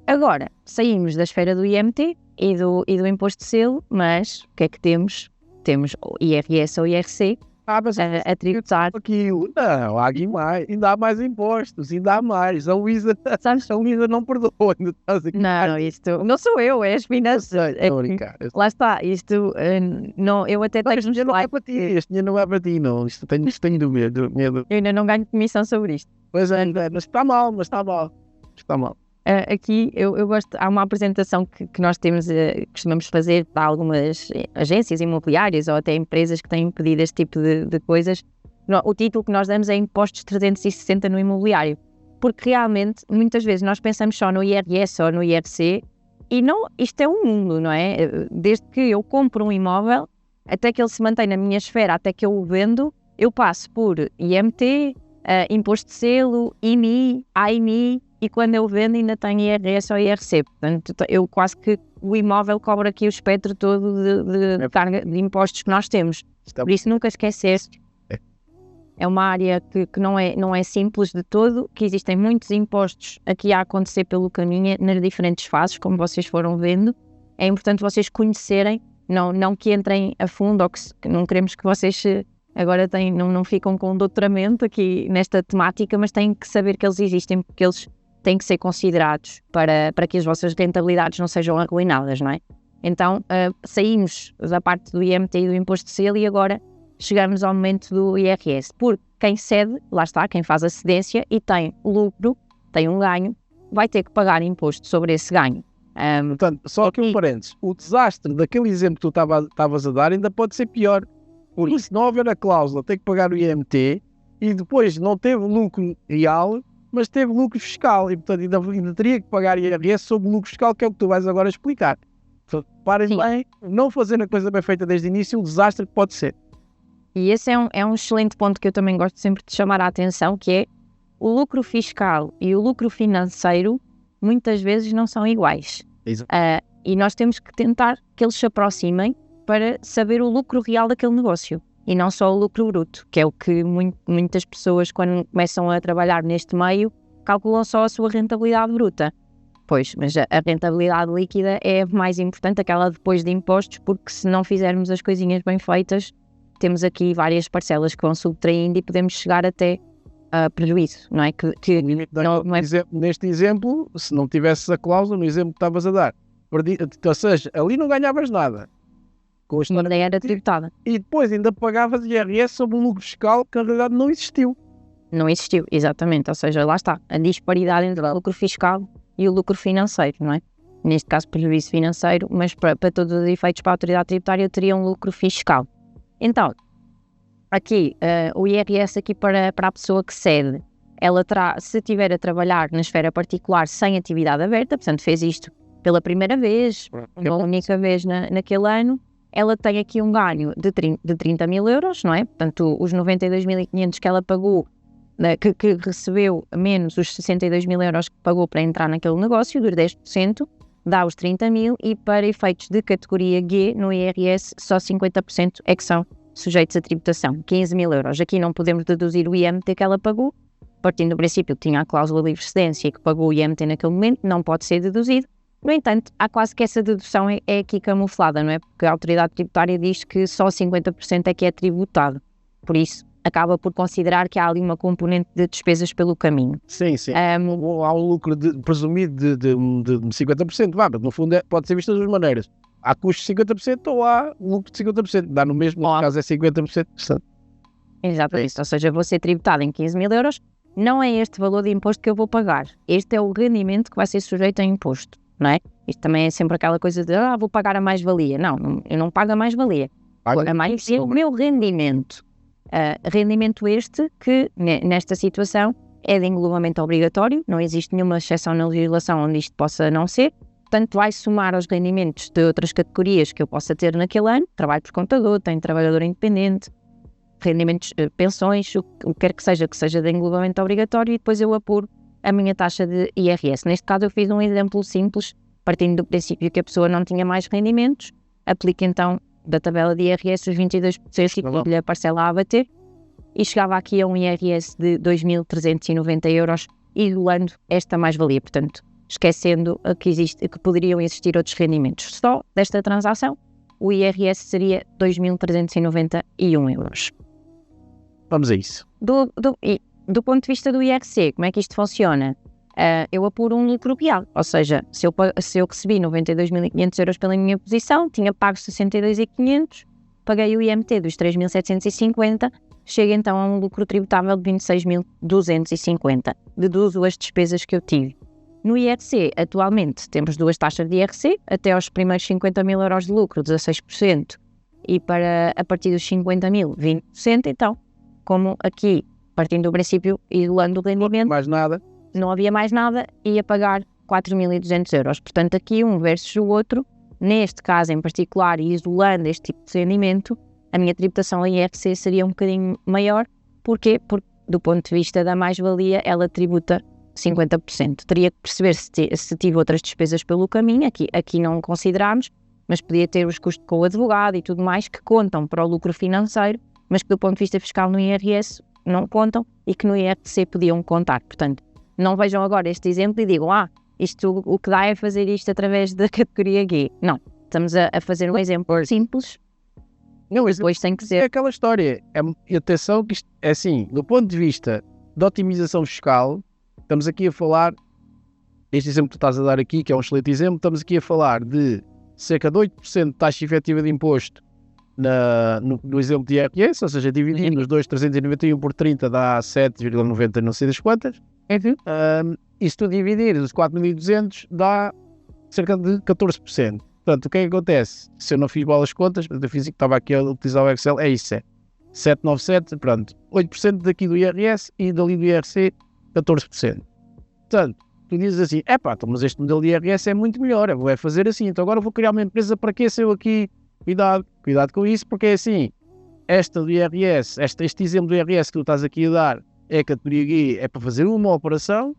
Agora, saímos da esfera do IMT e do imposto de selo, mas o que é que temos? Temos o IRS ou IRC, mas a tributar. Aquilo. Não, há aqui mais, ainda há mais impostos, ainda há mais. A Luísa não perdoa. Não, isto não sou eu, é as finanças. Lá está, isto não, eu até tenho. Este dinheiro não é para ti, Isto tenho do medo. Eu ainda não ganho comissão sobre isto. Pois é, mas está mal. Aqui eu gosto, há uma apresentação que nós temos, costumamos fazer para algumas agências imobiliárias ou até empresas que têm pedido este tipo de coisas. O título que nós damos é Impostos 360 no imobiliário, porque realmente muitas vezes nós pensamos só no IRS ou no IRC e não, isto é um mundo, não é? Desde que eu compro um imóvel até que ele se mantém na minha esfera, até que eu o vendo, eu passo por IMT, imposto de selo, IMI, AIMI, e quando eu vendo ainda tenho IRS ou IRC. Portanto, eu quase que o imóvel cobra aqui o espectro todo de carga de impostos que nós temos. Por isso nunca esquecer. É uma área que não é simples de todo, que existem muitos impostos aqui a acontecer pelo caminho, nas diferentes fases, como vocês foram vendo. É importante vocês conhecerem, não que entrem a fundo, ou que não queremos que vocês agora não ficam com doutoramento aqui nesta temática, mas têm que saber que eles existem, porque eles têm que ser considerados para que as vossas rentabilidades não sejam arruinadas, não é? Então, saímos da parte do IMT e do imposto de selo e agora chegamos ao momento do IRS. Porque quem cede, lá está, quem faz a cedência e tem lucro, tem um ganho, vai ter que pagar imposto sobre esse ganho. Portanto, só aqui um parênteses, o desastre daquele exemplo que tu estavas a dar ainda pode ser pior, porque se não houver a cláusula tem que pagar o IMT e depois não teve lucro real, mas teve lucro fiscal e, portanto, ainda teria que pagar IRS sobre o lucro fiscal, que é o que tu vais agora explicar. Portanto, parem bem, não fazendo a coisa bem feita desde o início, o desastre que pode ser. E esse é um excelente ponto que eu também gosto sempre de chamar a atenção, que é o lucro fiscal e o lucro financeiro muitas vezes não são iguais. E nós temos que tentar que eles se aproximem para saber o lucro real daquele negócio e não só o lucro bruto, que é o que muitas pessoas, quando começam a trabalhar neste meio, calculam só a sua rentabilidade bruta. Pois, mas a rentabilidade líquida é mais importante, aquela depois de impostos, porque se não fizermos as coisinhas bem feitas, temos aqui várias parcelas que vão subtraindo e podemos chegar até a prejuízo, não é? Não é... Neste exemplo, se não tivesses a cláusula, no exemplo que estavas a dar, ou seja, ali não ganhavas nada. Nem era tributada. E depois ainda pagavas IRS sobre um lucro fiscal que na realidade não existiu. Não existiu, exatamente. Ou seja, lá está, a disparidade entre o lucro fiscal e o lucro financeiro, não é? Neste caso, prejuízo financeiro, mas para todos os efeitos, para a autoridade tributária, teria um lucro fiscal. Então, aqui, o IRS aqui para a pessoa que cede, ela terá, se estiver a trabalhar na esfera particular sem atividade aberta, portanto fez isto pela primeira vez, uma única vez naquele ano, ela tem aqui um ganho de 30 mil euros, não é? Portanto, os 92.500 que ela pagou, que recebeu menos os 62 mil euros que pagou para entrar naquele negócio, dos 10%, dá os 30 mil e para efeitos de categoria G, no IRS, só 50% é que são sujeitos à tributação, 15 mil euros. Aqui não podemos deduzir o IMT que ela pagou, partindo do princípio que tinha a cláusula de livre cedência e que pagou o IMT naquele momento, não pode ser deduzido. No entanto, há quase que essa dedução é aqui camuflada, não é? Porque a autoridade tributária diz que só 50% é que é tributado. Por isso, acaba por considerar que há ali uma componente de despesas pelo caminho. Sim. Há um lucro presumido de 50%, mas no fundo pode ser visto das duas maneiras. Há custos de 50% ou há lucro de 50%. Dá no mesmo, no caso é 50%. Exatamente, ou seja, vou ser tributado em 15 mil euros, não é este valor de imposto que eu vou pagar. Este é o rendimento que vai ser sujeito a imposto, não é? Isto também é sempre aquela coisa de, vou pagar a mais-valia. Não, eu não pago a mais-valia. A mais-valia é o meu rendimento. Rendimento este que, nesta situação, é de englobamento obrigatório, não existe nenhuma exceção na legislação onde isto possa não ser, portanto vai somar aos rendimentos de outras categorias que eu possa ter naquele ano, trabalho por contador, tenho trabalhador independente, rendimentos, pensões, o que quer que seja de englobamento obrigatório, e depois eu apuro a minha taxa de IRS. Neste caso eu fiz um exemplo simples, partindo do princípio que a pessoa não tinha mais rendimentos, aplica então da tabela de IRS os 22% e colhe a parcela a abater e chegava aqui a um IRS de 2.390 euros, isolando esta mais-valia, portanto, esquecendo que poderiam existir outros rendimentos. Só desta transação, o IRS seria 2.391 euros. Vamos a isso. Do ponto de vista do IRC, como é que isto funciona? Eu apuro um lucro real, ou seja, se eu recebi 92.500 euros pela minha posição, tinha pago 62.500, paguei o IMT dos 3.750, chego então a um lucro tributável de 26.250, deduzo as despesas que eu tive. No IRC, atualmente, temos duas taxas de IRC, até aos primeiros 50 mil euros de lucro, 16%, e a partir dos 50 mil, 20%, então, como aqui, partindo do princípio, isolando o rendimento, não havia mais nada, ia pagar 4.200 euros. Portanto, aqui um versus o outro, neste caso em particular, e isolando este tipo de rendimento, a minha tributação em IRC seria um bocadinho maior. Porquê? Porque, do ponto de vista da mais-valia, ela tributa 50%. Teria que perceber se tive outras despesas pelo caminho, aqui não consideramos, mas podia ter os custos com o advogado e tudo mais, que contam para o lucro financeiro, mas que do ponto de vista fiscal no IRS não contam e que no IRC podiam contar. Portanto, não vejam agora este exemplo e digam, isto o que dá é fazer isto através da categoria G. Não, estamos a fazer um exemplo simples. Não, depois tem que ser. É aquela história. Atenção que isto é assim, do ponto de vista de otimização fiscal, estamos aqui a falar, este exemplo que tu estás a dar aqui, que é um excelente exemplo, estamos aqui a falar de cerca de 8% de taxa efetiva de imposto no exemplo de IRS, ou seja, dividindo os 2.391 por 30 dá 7,90 não sei das quantas. E se tu dividires os 4.200 dá cerca de 14%. Portanto, o que é que acontece? Se eu não fiz boas contas, eu fiz que estava aqui a utilizar o Excel, é isso, 797, pronto, 8% daqui do IRS e dali do IRC 14%. Portanto, tu dizes assim, mas este modelo de IRS é muito melhor, eu vou fazer assim, então agora vou criar uma empresa para que se eu aqui, cuidado com isso, porque é assim, esta do IRS, este exemplo do IRS que tu estás aqui a dar, é a categoria G, é para fazer uma operação,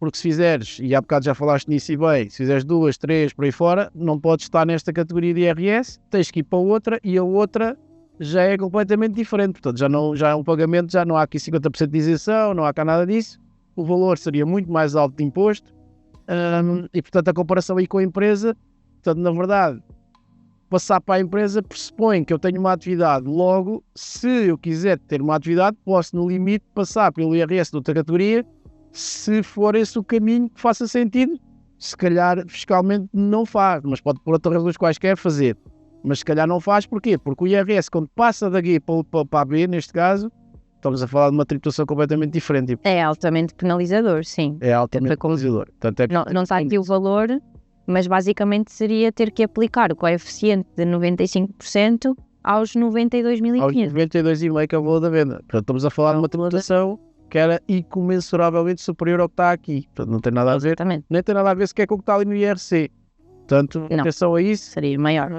porque se fizeres, e há bocado já falaste nisso e bem, se fizeres 2, 3, por aí fora, não podes estar nesta categoria de IRS, tens que ir para outra, e a outra já é completamente diferente, portanto já é um pagamento, já não há aqui 50% de isenção, não há cá nada disso, o valor seria muito mais alto de imposto, e portanto a comparação aí com a empresa, portanto na verdade, passar para a empresa pressupõe que eu tenho uma atividade, logo, se eu quiser ter uma atividade, posso no limite passar pelo IRS de outra categoria, se for esse o caminho que faça sentido. Se calhar fiscalmente não faz, mas pode por outras razões quaisquer fazer. Mas se calhar não faz, porquê? Porque o IRS, quando passa da G para a B, neste caso, estamos a falar de uma tributação completamente diferente. É altamente penalizador, sim. É altamente penalizador. Portanto, não está aqui o valor, mas basicamente seria ter que aplicar o coeficiente de 95% aos 92.500. Aos 92,5% que é o valor da venda. Portanto, estamos a falar de uma tributação que era incomensuravelmente superior ao que está aqui. Portanto, não tem nada a ver. Exatamente. Nem tem nada a ver sequer com o que está ali no IRC. Portanto, atenção a isso. Seria maior.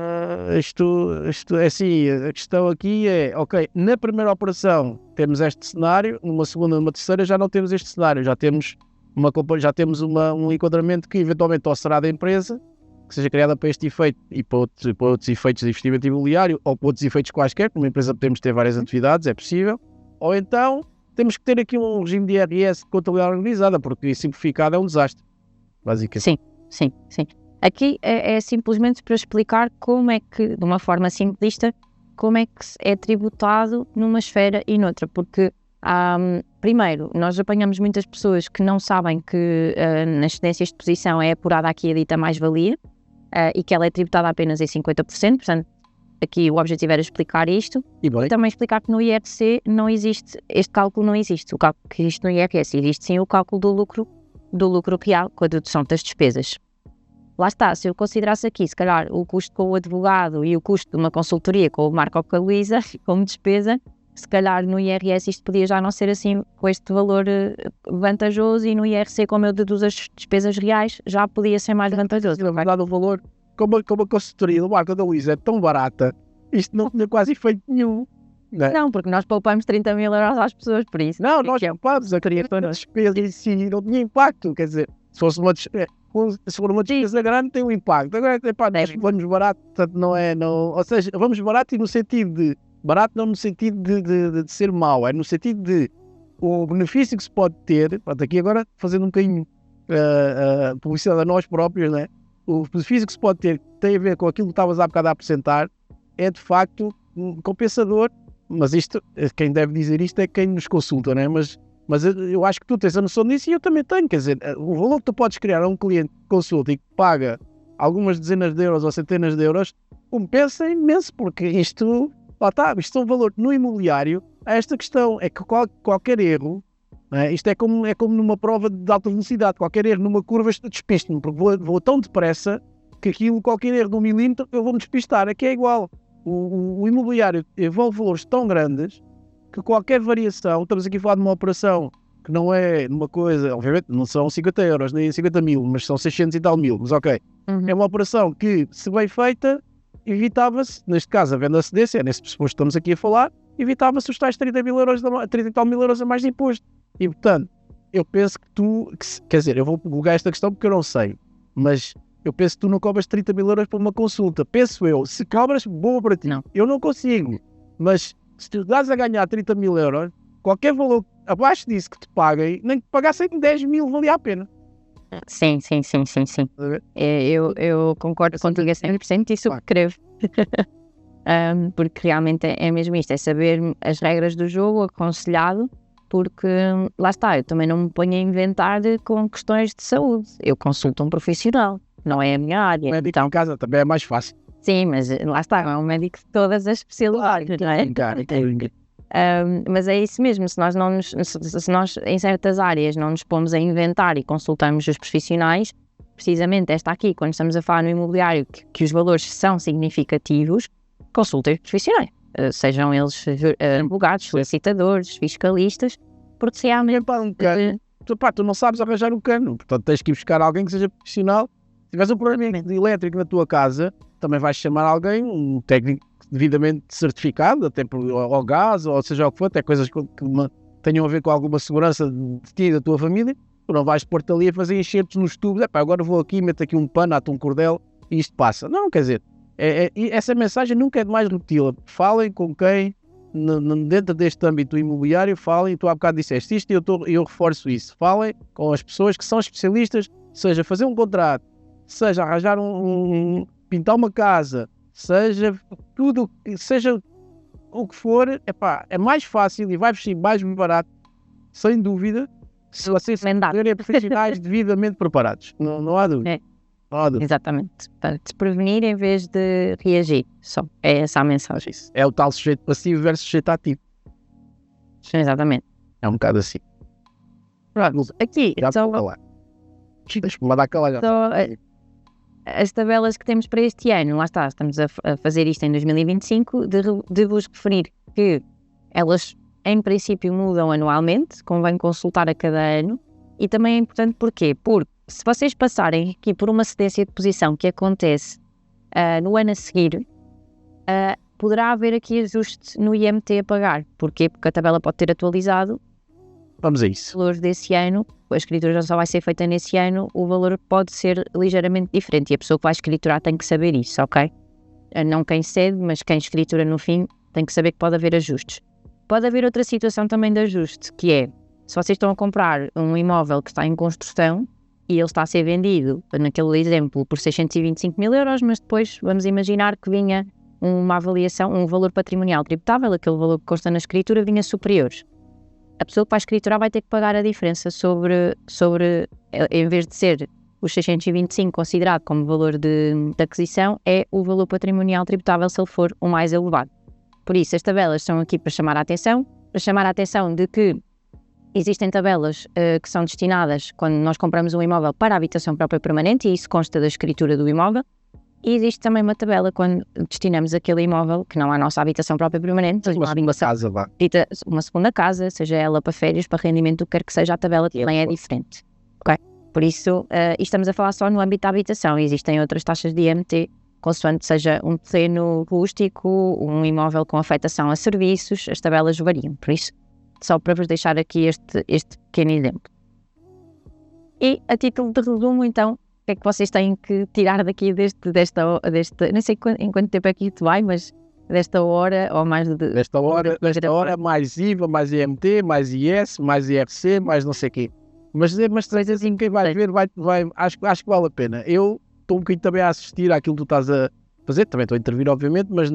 Isto é assim, a questão aqui é, ok, na primeira operação temos este cenário, numa segunda, numa terceira já não temos este cenário, já temos um enquadramento que eventualmente ou será da empresa, que seja criada para este efeito e para outros efeitos de investimento imobiliário, ou para outros efeitos quaisquer, como empresa podemos ter várias atividades, é possível, ou então temos que ter aqui um regime de IRS de contabilidade organizada, porque simplificado é um desastre, basicamente. Sim. Aqui é simplesmente para explicar como é que, de uma forma simplista, como é que é tributado numa esfera e noutra, porque primeiro, nós apanhamos muitas pessoas que não sabem que nas excedências de posição é apurada aqui a dita mais-valia e que ela é tributada apenas em 50%, portanto, aqui o objetivo era explicar isto e também explicar que no IRC não existe, este cálculo não existe, o cálculo que existe no IRS, existe sim o cálculo do lucro real com a dedução das despesas. Lá está, se eu considerasse aqui, se calhar, o custo com o advogado e o custo de uma consultoria com o Marco ou com a Luísa como despesa, se calhar no IRS isto podia já não ser assim com este valor vantajoso e no IRC, como eu deduzo as despesas reais, já podia ser mais vantajoso. Na verdade, o valor, como a consultoria do Marco ou da Luísa é tão barata, isto não tinha quase efeito nenhum. Não, porque nós poupamos 30.000 euros às pessoas por isso. Não, nós poupamos, a despesa em si não tinha impacto, quer dizer, se for uma despesa grande tem um impacto. Agora, vamos barato, portanto ou seja, vamos barato e no sentido de, barato não no sentido de ser mau, é no sentido de o benefício que se pode ter, pronto, aqui agora fazendo um bocadinho publicidade a nós próprios, né? O benefício que se pode ter tem a ver com aquilo que estavas há bocado a apresentar, é de facto compensador, mas isto, quem deve dizer isto é quem nos consulta, né? Mas eu acho que tu tens a noção disso e eu também tenho, quer dizer, o valor que tu podes criar a um cliente que consulta e que paga algumas dezenas de euros ou centenas de euros, compensa imenso, porque isto é um valor no imobiliário. Esta questão é que qualquer erro, né, isto é como numa prova de alta velocidade, qualquer erro numa curva despiste-me, porque vou tão depressa que qualquer erro de 1 milímetro eu vou-me despistar, aqui é igual. O imobiliário envolve valores tão grandes que qualquer variação, estamos aqui a falar de uma operação que não é uma coisa, obviamente não são 50 euros nem 50 mil, mas são 600 e tal mil, mas ok. É uma operação que, se bem feita, evitava-se, neste caso a venda da cedência, é nesse pressuposto que estamos aqui a falar, evitava-se os tais 30 e tal mil euros a mais de imposto. E portanto, eu penso quer dizer, eu vou colocar esta questão porque eu não sei, mas eu penso que tu não cobras 30 mil euros por uma consulta, penso eu, se cobras, boa para ti. Não. Eu não consigo, mas se tu dás a ganhar 30 mil euros, qualquer valor abaixo disso que te paguem, nem que pagassem 10 mil, valia a pena. Sim. Eu concordo contigo a 100% e subscrevo. Porque realmente é mesmo isto, é saber as regras do jogo, aconselhado, porque lá está, eu também não me ponho a inventar com questões de saúde. Eu consulto um profissional, não é a minha área. Médico então, em casa também é mais fácil. Sim, mas lá está, é um médico de todas as especialidades, não é? Mas é isso mesmo, se nós em certas áreas não nos pomos a inventar e consultamos os profissionais, precisamente esta aqui, quando estamos a falar no imobiliário, que os valores são significativos, consultem os profissionais, sejam eles advogados, solicitadores, fiscalistas, porque se há mesmo... Tu não sabes arranjar um cano, portanto tens que ir buscar alguém que seja profissional. Se tiveres um problema de elétrico na tua casa, também vais chamar alguém, um técnico devidamente certificado, até ao gás, ou seja o que for, até coisas que tenham a ver com alguma segurança de ti e da tua família, Tu não vais pôr-te ali a fazer enxertos nos tubos, agora vou aqui, meto aqui um pano, ato um cordel e isto passa. Não, quer dizer, essa mensagem nunca é demais repeti-la. Falem com quem, dentro deste âmbito imobiliário, falem, tu há bocado disseste isto e eu reforço isso. Falem com as pessoas que são especialistas, seja fazer um contrato, seja arranjar pintar uma casa, seja tudo, seja o que for, é mais fácil e vai-vos ser mais barato, sem dúvida, se vocês forem profissionais devidamente preparados. Não há dúvida. Exatamente. Para desprevenir em vez de reagir. Só é essa a mensagem. Isso. É o tal sujeito passivo versus sujeito ativo. Exatamente. É um bocado assim. Pronto, aqui já só... Deixa-me mandar calar. Só as tabelas que temos para este ano, lá está, estamos a fazer isto em 2025, de vos referir que elas em princípio mudam anualmente, convém consultar a cada ano, e também é importante porquê? Porque se vocês passarem aqui por uma cedência de posição que acontece no ano a seguir, poderá haver aqui ajuste no IMT a pagar. Porquê? Porque a tabela pode ter atualizado. Vamos a isso. O valor desse ano, a escritura já só vai ser feita nesse ano, o valor pode ser ligeiramente diferente e a pessoa que vai escriturar tem que saber isso, ok? Não quem cede, mas quem escritura no fim tem que saber que pode haver ajustes. Pode haver outra situação também de ajuste, que é, se vocês estão a comprar um imóvel que está em construção e ele está a ser vendido, naquele exemplo, por 625 mil euros, mas depois vamos imaginar que vinha uma avaliação, um valor patrimonial tributável, aquele valor que consta na escritura, vinha superior. A pessoa que vai escriturar vai ter que pagar a diferença sobre em vez de ser os 625 considerado como valor de aquisição, é o valor patrimonial tributável se ele for o mais elevado. Por isso, as tabelas estão aqui para chamar a atenção de que existem tabelas que são destinadas quando nós compramos um imóvel para a habitação própria permanente, e isso consta da escritura do imóvel. E existe também uma tabela quando destinamos aquele imóvel que não é a nossa habitação própria permanente, uma segunda casa, vá. Uma segunda casa, seja ela para férias, para rendimento, o que quer que seja, a tabela também é diferente. Okay? Por isso, e estamos a falar só no âmbito da habitação. Existem outras taxas de IMT, consoante seja um terreno rústico, um imóvel com afetação a serviços, as tabelas variam. Por isso, só para vos deixar aqui este pequeno exemplo. E a título de resumo, então, o que é que vocês têm que tirar daqui deste não sei em quanto tempo é que isto vai, mas desta hora ou mais de... Desta hora, mais IVA, mais IMT, mais IS, mais IRC, mais não sei o quê. Mas coisas assim, quem vai ver, acho que vale a pena. Eu estou um bocadinho também a assistir àquilo que tu estás a fazer, também estou a intervir, obviamente, mas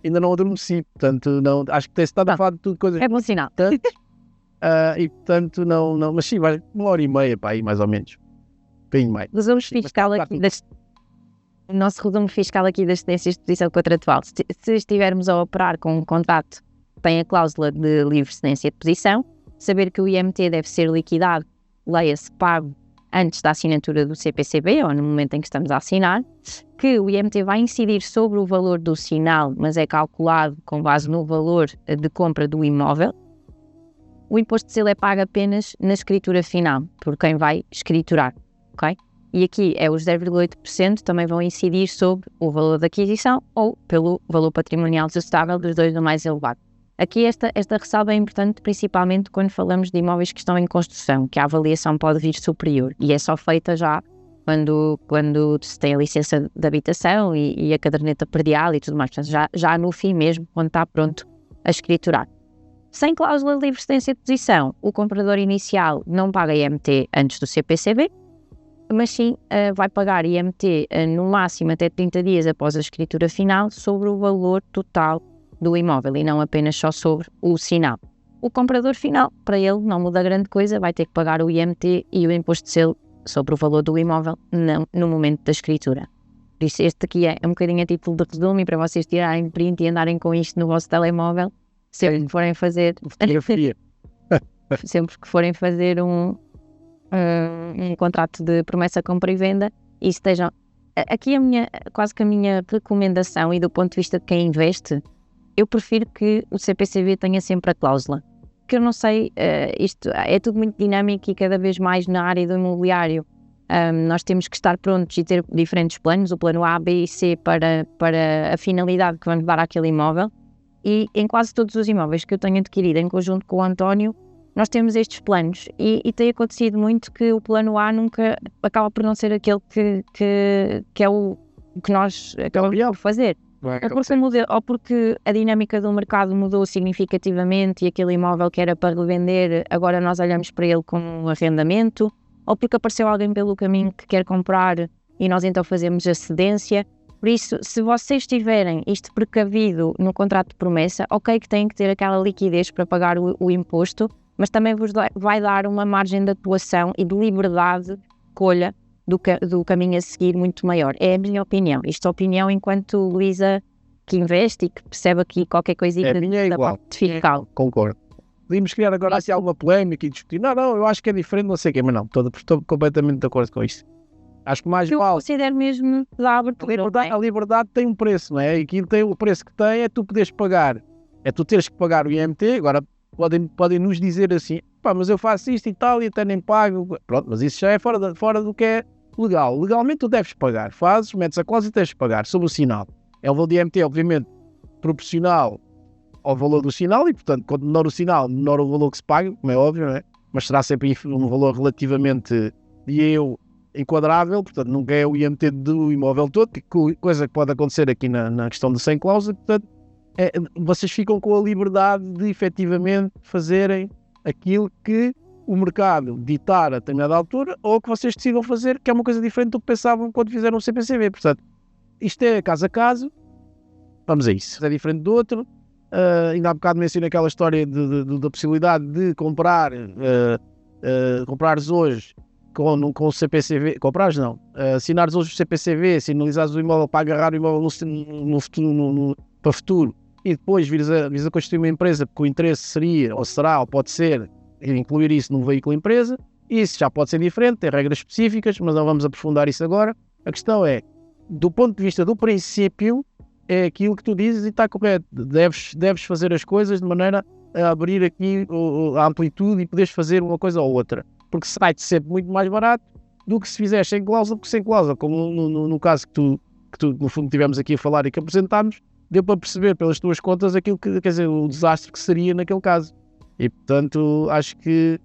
ainda não adormeci, portanto, não, acho que tem-se estado a falar de tudo, coisas... É bom sinal. E portanto, não, mas sim, vai 1h30, pá, aí mais ou menos. Resumo fiscal aqui o nosso resumo fiscal aqui das cedências de posição contratual. Se estivermos a operar com um contrato que tem a cláusula de livre cedência de posição, saber que o IMT deve ser liquidado, leia-se pago antes da assinatura do CPCB ou no momento em que estamos a assinar, que o IMT vai incidir sobre o valor do sinal, mas é calculado com base no valor de compra do imóvel. O imposto de selo é pago apenas na escritura final, por quem vai escriturar. Okay? E aqui é os 0,8% também vão incidir sobre o valor da aquisição ou pelo valor patrimonial ajustável, dos dois do mais elevado. Aqui esta ressalva é importante principalmente quando falamos de imóveis que estão em construção, que a avaliação pode vir superior e é só feita já quando se tem a licença de habitação e a caderneta predial e tudo mais, portanto, já no fim mesmo, quando está pronto a escriturar. Sem cláusula de livre cedência de posição, o comprador inicial não paga IMT antes do CPCB, mas sim vai pagar IMT no máximo até 30 dias após a escritura final sobre o valor total do imóvel e não apenas só sobre o sinal. O comprador final, para ele, não muda grande coisa, vai ter que pagar o IMT e o imposto de selo sobre o valor do imóvel no momento da escritura. Por isso, este aqui é um bocadinho a título de resumo e para vocês tirarem print e andarem com isto no vosso telemóvel, sempre que forem fazer... sempre que forem fazer um contrato de promessa, compra e venda, e estejam... Aqui quase que a minha recomendação, e do ponto de vista de quem investe, eu prefiro que o CPCB tenha sempre a cláusula. Que eu não sei, isto é tudo muito dinâmico e cada vez mais na área do imobiliário nós temos que estar prontos e ter diferentes planos, o plano A, B e C para a finalidade que vamos dar àquele imóvel. E em quase todos os imóveis que eu tenho adquirido em conjunto com o António, nós temos estes planos e tem acontecido muito que o plano A nunca acaba por não ser aquele que é o que nós acabamos por fazer. Ou porque a dinâmica do mercado mudou significativamente e aquele imóvel que era para revender, agora nós olhamos para ele como um arrendamento, ou porque apareceu alguém pelo caminho que quer comprar e nós então fazemos a cedência. Por isso, se vocês tiverem isto precavido no contrato de promessa, ok que têm que ter aquela liquidez para pagar o imposto, mas também vos vai dar uma margem de atuação e de liberdade de escolha do caminho a seguir muito maior. É a minha opinião. Isto é opinião enquanto Luísa que investe e que percebe aqui qualquer coisinha da parte fiscal. Concordo. Podíamos criar agora assim alguma polémica e discutir. Não, eu acho que é diferente, não sei o quê, mas não, estou completamente de acordo com isso. Acho que mais eu considero mesmo da abertura. A liberdade tem um preço, não é? E aquilo tem o preço que tem, é tu poderes pagar. É tu teres que pagar o IMT. Agora podem nos dizer assim, pá, mas eu faço isto e tal e até nem pago. Pronto, mas isso já é fora do que é legal. Legalmente tu deves pagar. Fazes, metes a cláusula e tens de pagar sobre o sinal. É o valor do IMT, obviamente, proporcional ao valor do sinal e, portanto, quanto menor o sinal, menor o valor que se paga, como é óbvio, não é? Mas será sempre um valor relativamente enquadrável, portanto, nunca é o IMT do imóvel todo, coisa que pode acontecer aqui na questão de sem cláusula, portanto, vocês ficam com a liberdade de efetivamente fazerem aquilo que o mercado ditar a determinada altura ou que vocês decidam fazer, que é uma coisa diferente do que pensavam quando fizeram o CPCV. Portanto, isto é caso a caso, vamos a isso. É diferente do outro. Ainda há bocado mencionei aquela história da possibilidade de comprares hoje com o CPCV, comprares não, assinares hoje o CPCV, sinalizares o imóvel para agarrar o imóvel no futuro, para futuro, e depois vires a constituir uma empresa, porque o interesse seria, ou será, ou pode ser, incluir isso num veículo empresa. Isso já pode ser diferente, tem regras específicas, mas não vamos aprofundar isso agora. A questão é, do ponto de vista do princípio, é aquilo que tu dizes e está correto. Deves fazer as coisas de maneira a abrir aqui a amplitude e poderes fazer uma coisa ou outra. Porque sai-te sempre muito mais barato do que se fizeres sem cláusula, porque sem cláusula, como no caso que tu no fundo tivemos aqui a falar e que apresentámos, deu para perceber pelas tuas contas aquilo que, quer dizer, o desastre que seria naquele caso. E portanto, acho que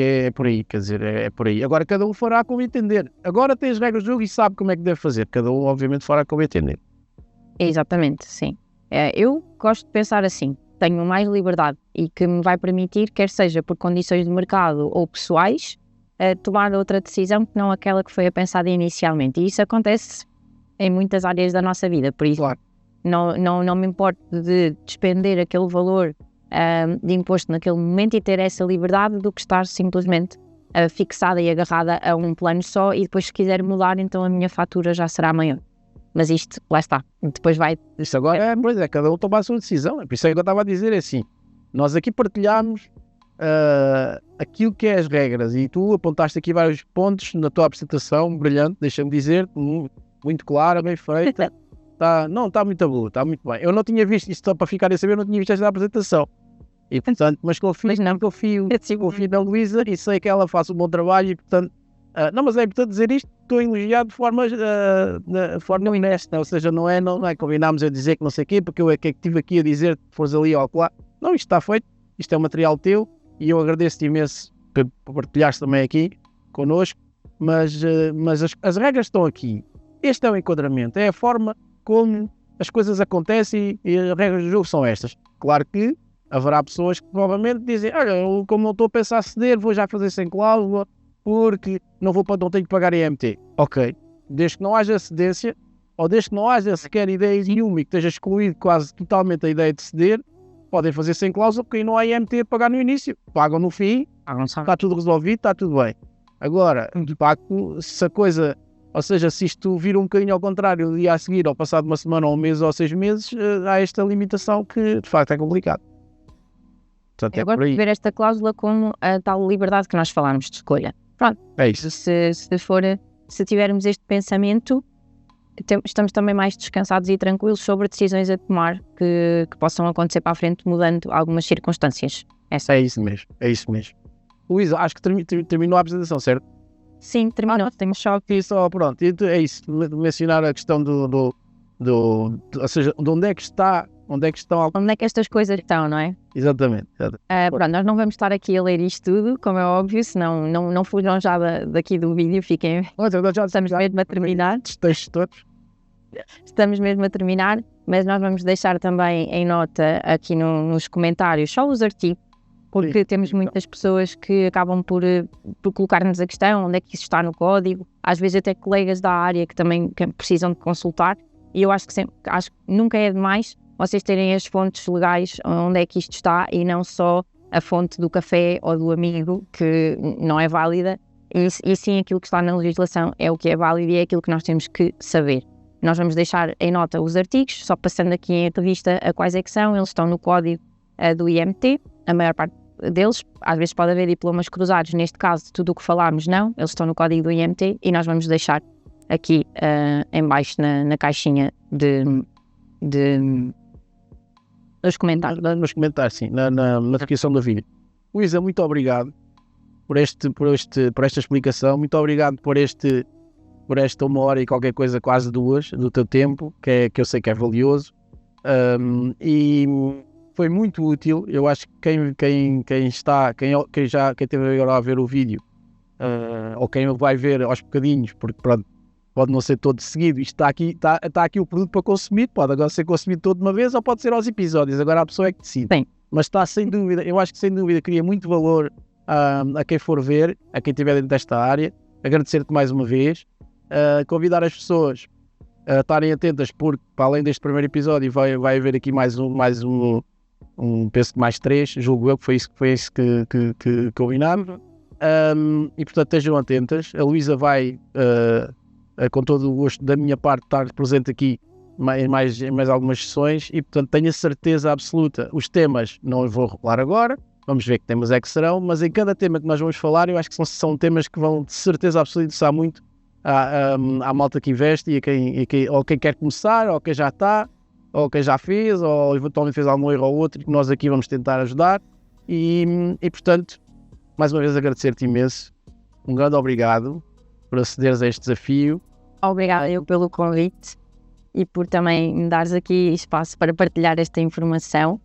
é por aí, quer dizer, é por aí. Agora cada um fará como entender. Agora tem as regras do jogo e sabe como é que deve fazer. Cada um, obviamente, fará como entender. Exatamente, sim. Eu gosto de pensar assim, tenho mais liberdade e que me vai permitir, quer seja por condições de mercado ou pessoais, tomar outra decisão que não aquela que foi pensada inicialmente. E isso acontece em muitas áreas da nossa vida, por isso claro. não me importo de despender aquele valor de imposto naquele momento e ter essa liberdade do que estar simplesmente fixada e agarrada a um plano só e depois se quiser mudar, então a minha fatura já será maior. Mas isto, lá está, depois vai... Isto agora cada um toma a sua decisão. É por isso que eu estava a dizer assim, nós aqui partilhamos aquilo que é as regras e tu apontaste aqui vários pontos na tua apresentação, brilhante, deixa-me dizer, muito clara, bem feita. Está muito boa, está muito bem. Eu não tinha visto isto, só para ficar a saber, eu não tinha visto esta apresentação. E portanto, mas confio na Luísa e sei que ela faz um bom trabalho e portanto, mas é importante dizer isto, estou elogiado de forma honesta, ou seja, não é combinámos a dizer que não sei o quê, porque eu é que estive aqui a dizer que fores ali ou lá. Não, isto está feito, isto é um material teu e eu agradeço-te imenso por partilhares também aqui connosco, mas as regras estão aqui. Este é o enquadramento, é a forma como as coisas acontecem e as regras do jogo são estas. Claro que haverá pessoas que provavelmente dizem, olha, como não estou a pensar a ceder, vou já fazer sem cláusula, porque não tenho que pagar IMT. Ok, desde que não haja cedência, ou desde que não haja sequer ideia nenhuma e que esteja excluído quase totalmente a ideia de ceder, podem fazer sem cláusula, porque aí não há IMT a pagar no início. Pagam no fim, está tudo resolvido, está tudo bem. Agora, de facto, se a coisa... Ou seja, se isto vir um bocadinho ao contrário, o dia a seguir, ou passado uma semana, ou um mês, ou 6 meses, há esta limitação que, de facto, é complicado. Portanto, eu gosto de ver esta cláusula como a tal liberdade que nós falámos de escolha. Pronto. É isso. Se tivermos este pensamento, estamos também mais descansados e tranquilos sobre decisões a tomar que possam acontecer para a frente, mudando algumas circunstâncias. É isso mesmo. Luísa, acho que terminou a apresentação, certo? Sim, terminou. Temos só aqui pronto, é isso, mencionar a questão ou seja, de onde é que está Onde é que estão? Onde é que estas coisas estão, não é? Exatamente. Pronto, nós não vamos estar aqui a ler isto tudo, como é óbvio, senão não fujam já daqui do vídeo, fiquem. Estamos mesmo a terminar. Textos todos. Estamos mesmo a terminar, mas nós vamos deixar também em nota aqui nos comentários só os artigos, porque temos muitas pessoas que acabam por colocar-nos a questão, onde é que isso está no código, às vezes até colegas da área que também precisam de consultar, e eu acho que nunca é demais vocês terem as fontes legais onde é que isto está e não só a fonte do café ou do amigo, que não é válida, e sim aquilo que está na legislação é o que é válido e é aquilo que nós temos que saber. Nós vamos deixar em nota os artigos, só passando aqui em revista a quais é que são, eles estão no código do IMT, a maior parte deles, às vezes pode haver diplomas cruzados, neste caso tudo o que falámos não, eles estão no código do IMT e nós vamos deixar aqui em baixo na caixinha nos comentários. Nos comentários, sim, na descrição do vídeo. Luísa, muito obrigado por esta explicação, muito obrigado por esta 1 hora e qualquer coisa, quase 2, do teu tempo, que eu sei que é valioso, e foi muito útil. Eu acho que quem teve agora a ver o vídeo, ou quem vai ver aos bocadinhos, porque pronto, pode não ser todo seguido, isto está aqui o produto para consumir, pode agora ser consumido todo de uma vez ou pode ser aos episódios, agora a pessoa é que decide. Sim. Mas está sem dúvida, eu acho que sem dúvida cria muito valor a quem for ver, a quem estiver dentro desta área. Agradecer-te mais uma vez, convidar as pessoas a estarem atentas, porque para além deste primeiro episódio vai haver aqui mais penso que mais 3, julgo eu, que foi isso que combinámos, e portanto estejam atentas. A Luísa vai com todo o gosto da minha parte estar presente aqui mais algumas sessões, e portanto tenho a certeza absoluta, os temas não os vou revelar agora, vamos ver que temas é que serão, mas em cada tema que nós vamos falar eu acho que são temas que vão de certeza absoluta interessar muito à malta que investe ou quem quer começar, ou quem já está, ou quem já fez, ou eventualmente fez algum erro ou outro, que nós aqui vamos tentar ajudar, e portanto mais uma vez agradecer-te imenso, um grande obrigado por acederes a este desafio. Obrigada eu pelo convite e por também me dares aqui espaço para partilhar esta informação,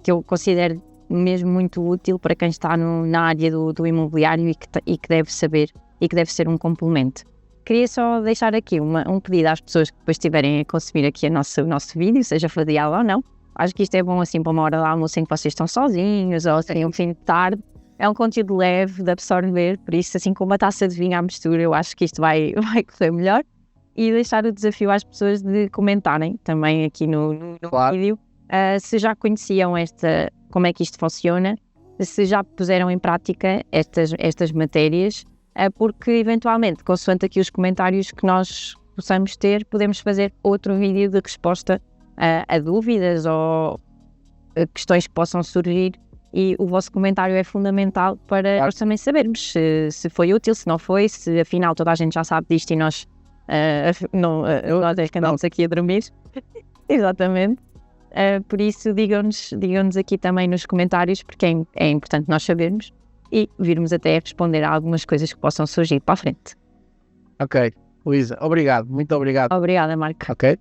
que eu considero mesmo muito útil para quem está na área do imobiliário e que deve saber e que deve ser um complemento. Queria só deixar aqui um pedido às pessoas que depois estiverem a consumir aqui o nosso vídeo, seja fadiado ou não. Acho que isto é bom assim para uma hora de almoço em que vocês estão sozinhos ou assim um fim de tarde. É um conteúdo leve de absorver, por isso assim com uma taça de vinho à mistura eu acho que isto vai correr melhor. E deixar o desafio às pessoas de comentarem também aqui no claro. Vídeo se já conheciam como é que isto funciona, se já puseram em prática estas matérias, porque eventualmente, consoante aqui os comentários que nós possamos ter, podemos fazer outro vídeo de resposta a dúvidas ou a questões que possam surgir, e o vosso comentário é fundamental para nós também sabermos se foi útil, se não foi, se afinal toda a gente já sabe disto e nós nós é que andamos aqui a dormir. Exatamente. Por isso digam-nos aqui também nos comentários, porque é importante nós sabermos e virmos até responder a algumas coisas que possam surgir para a frente. Ok, Luísa, obrigado, muito obrigado. Obrigada, Marco. Ok.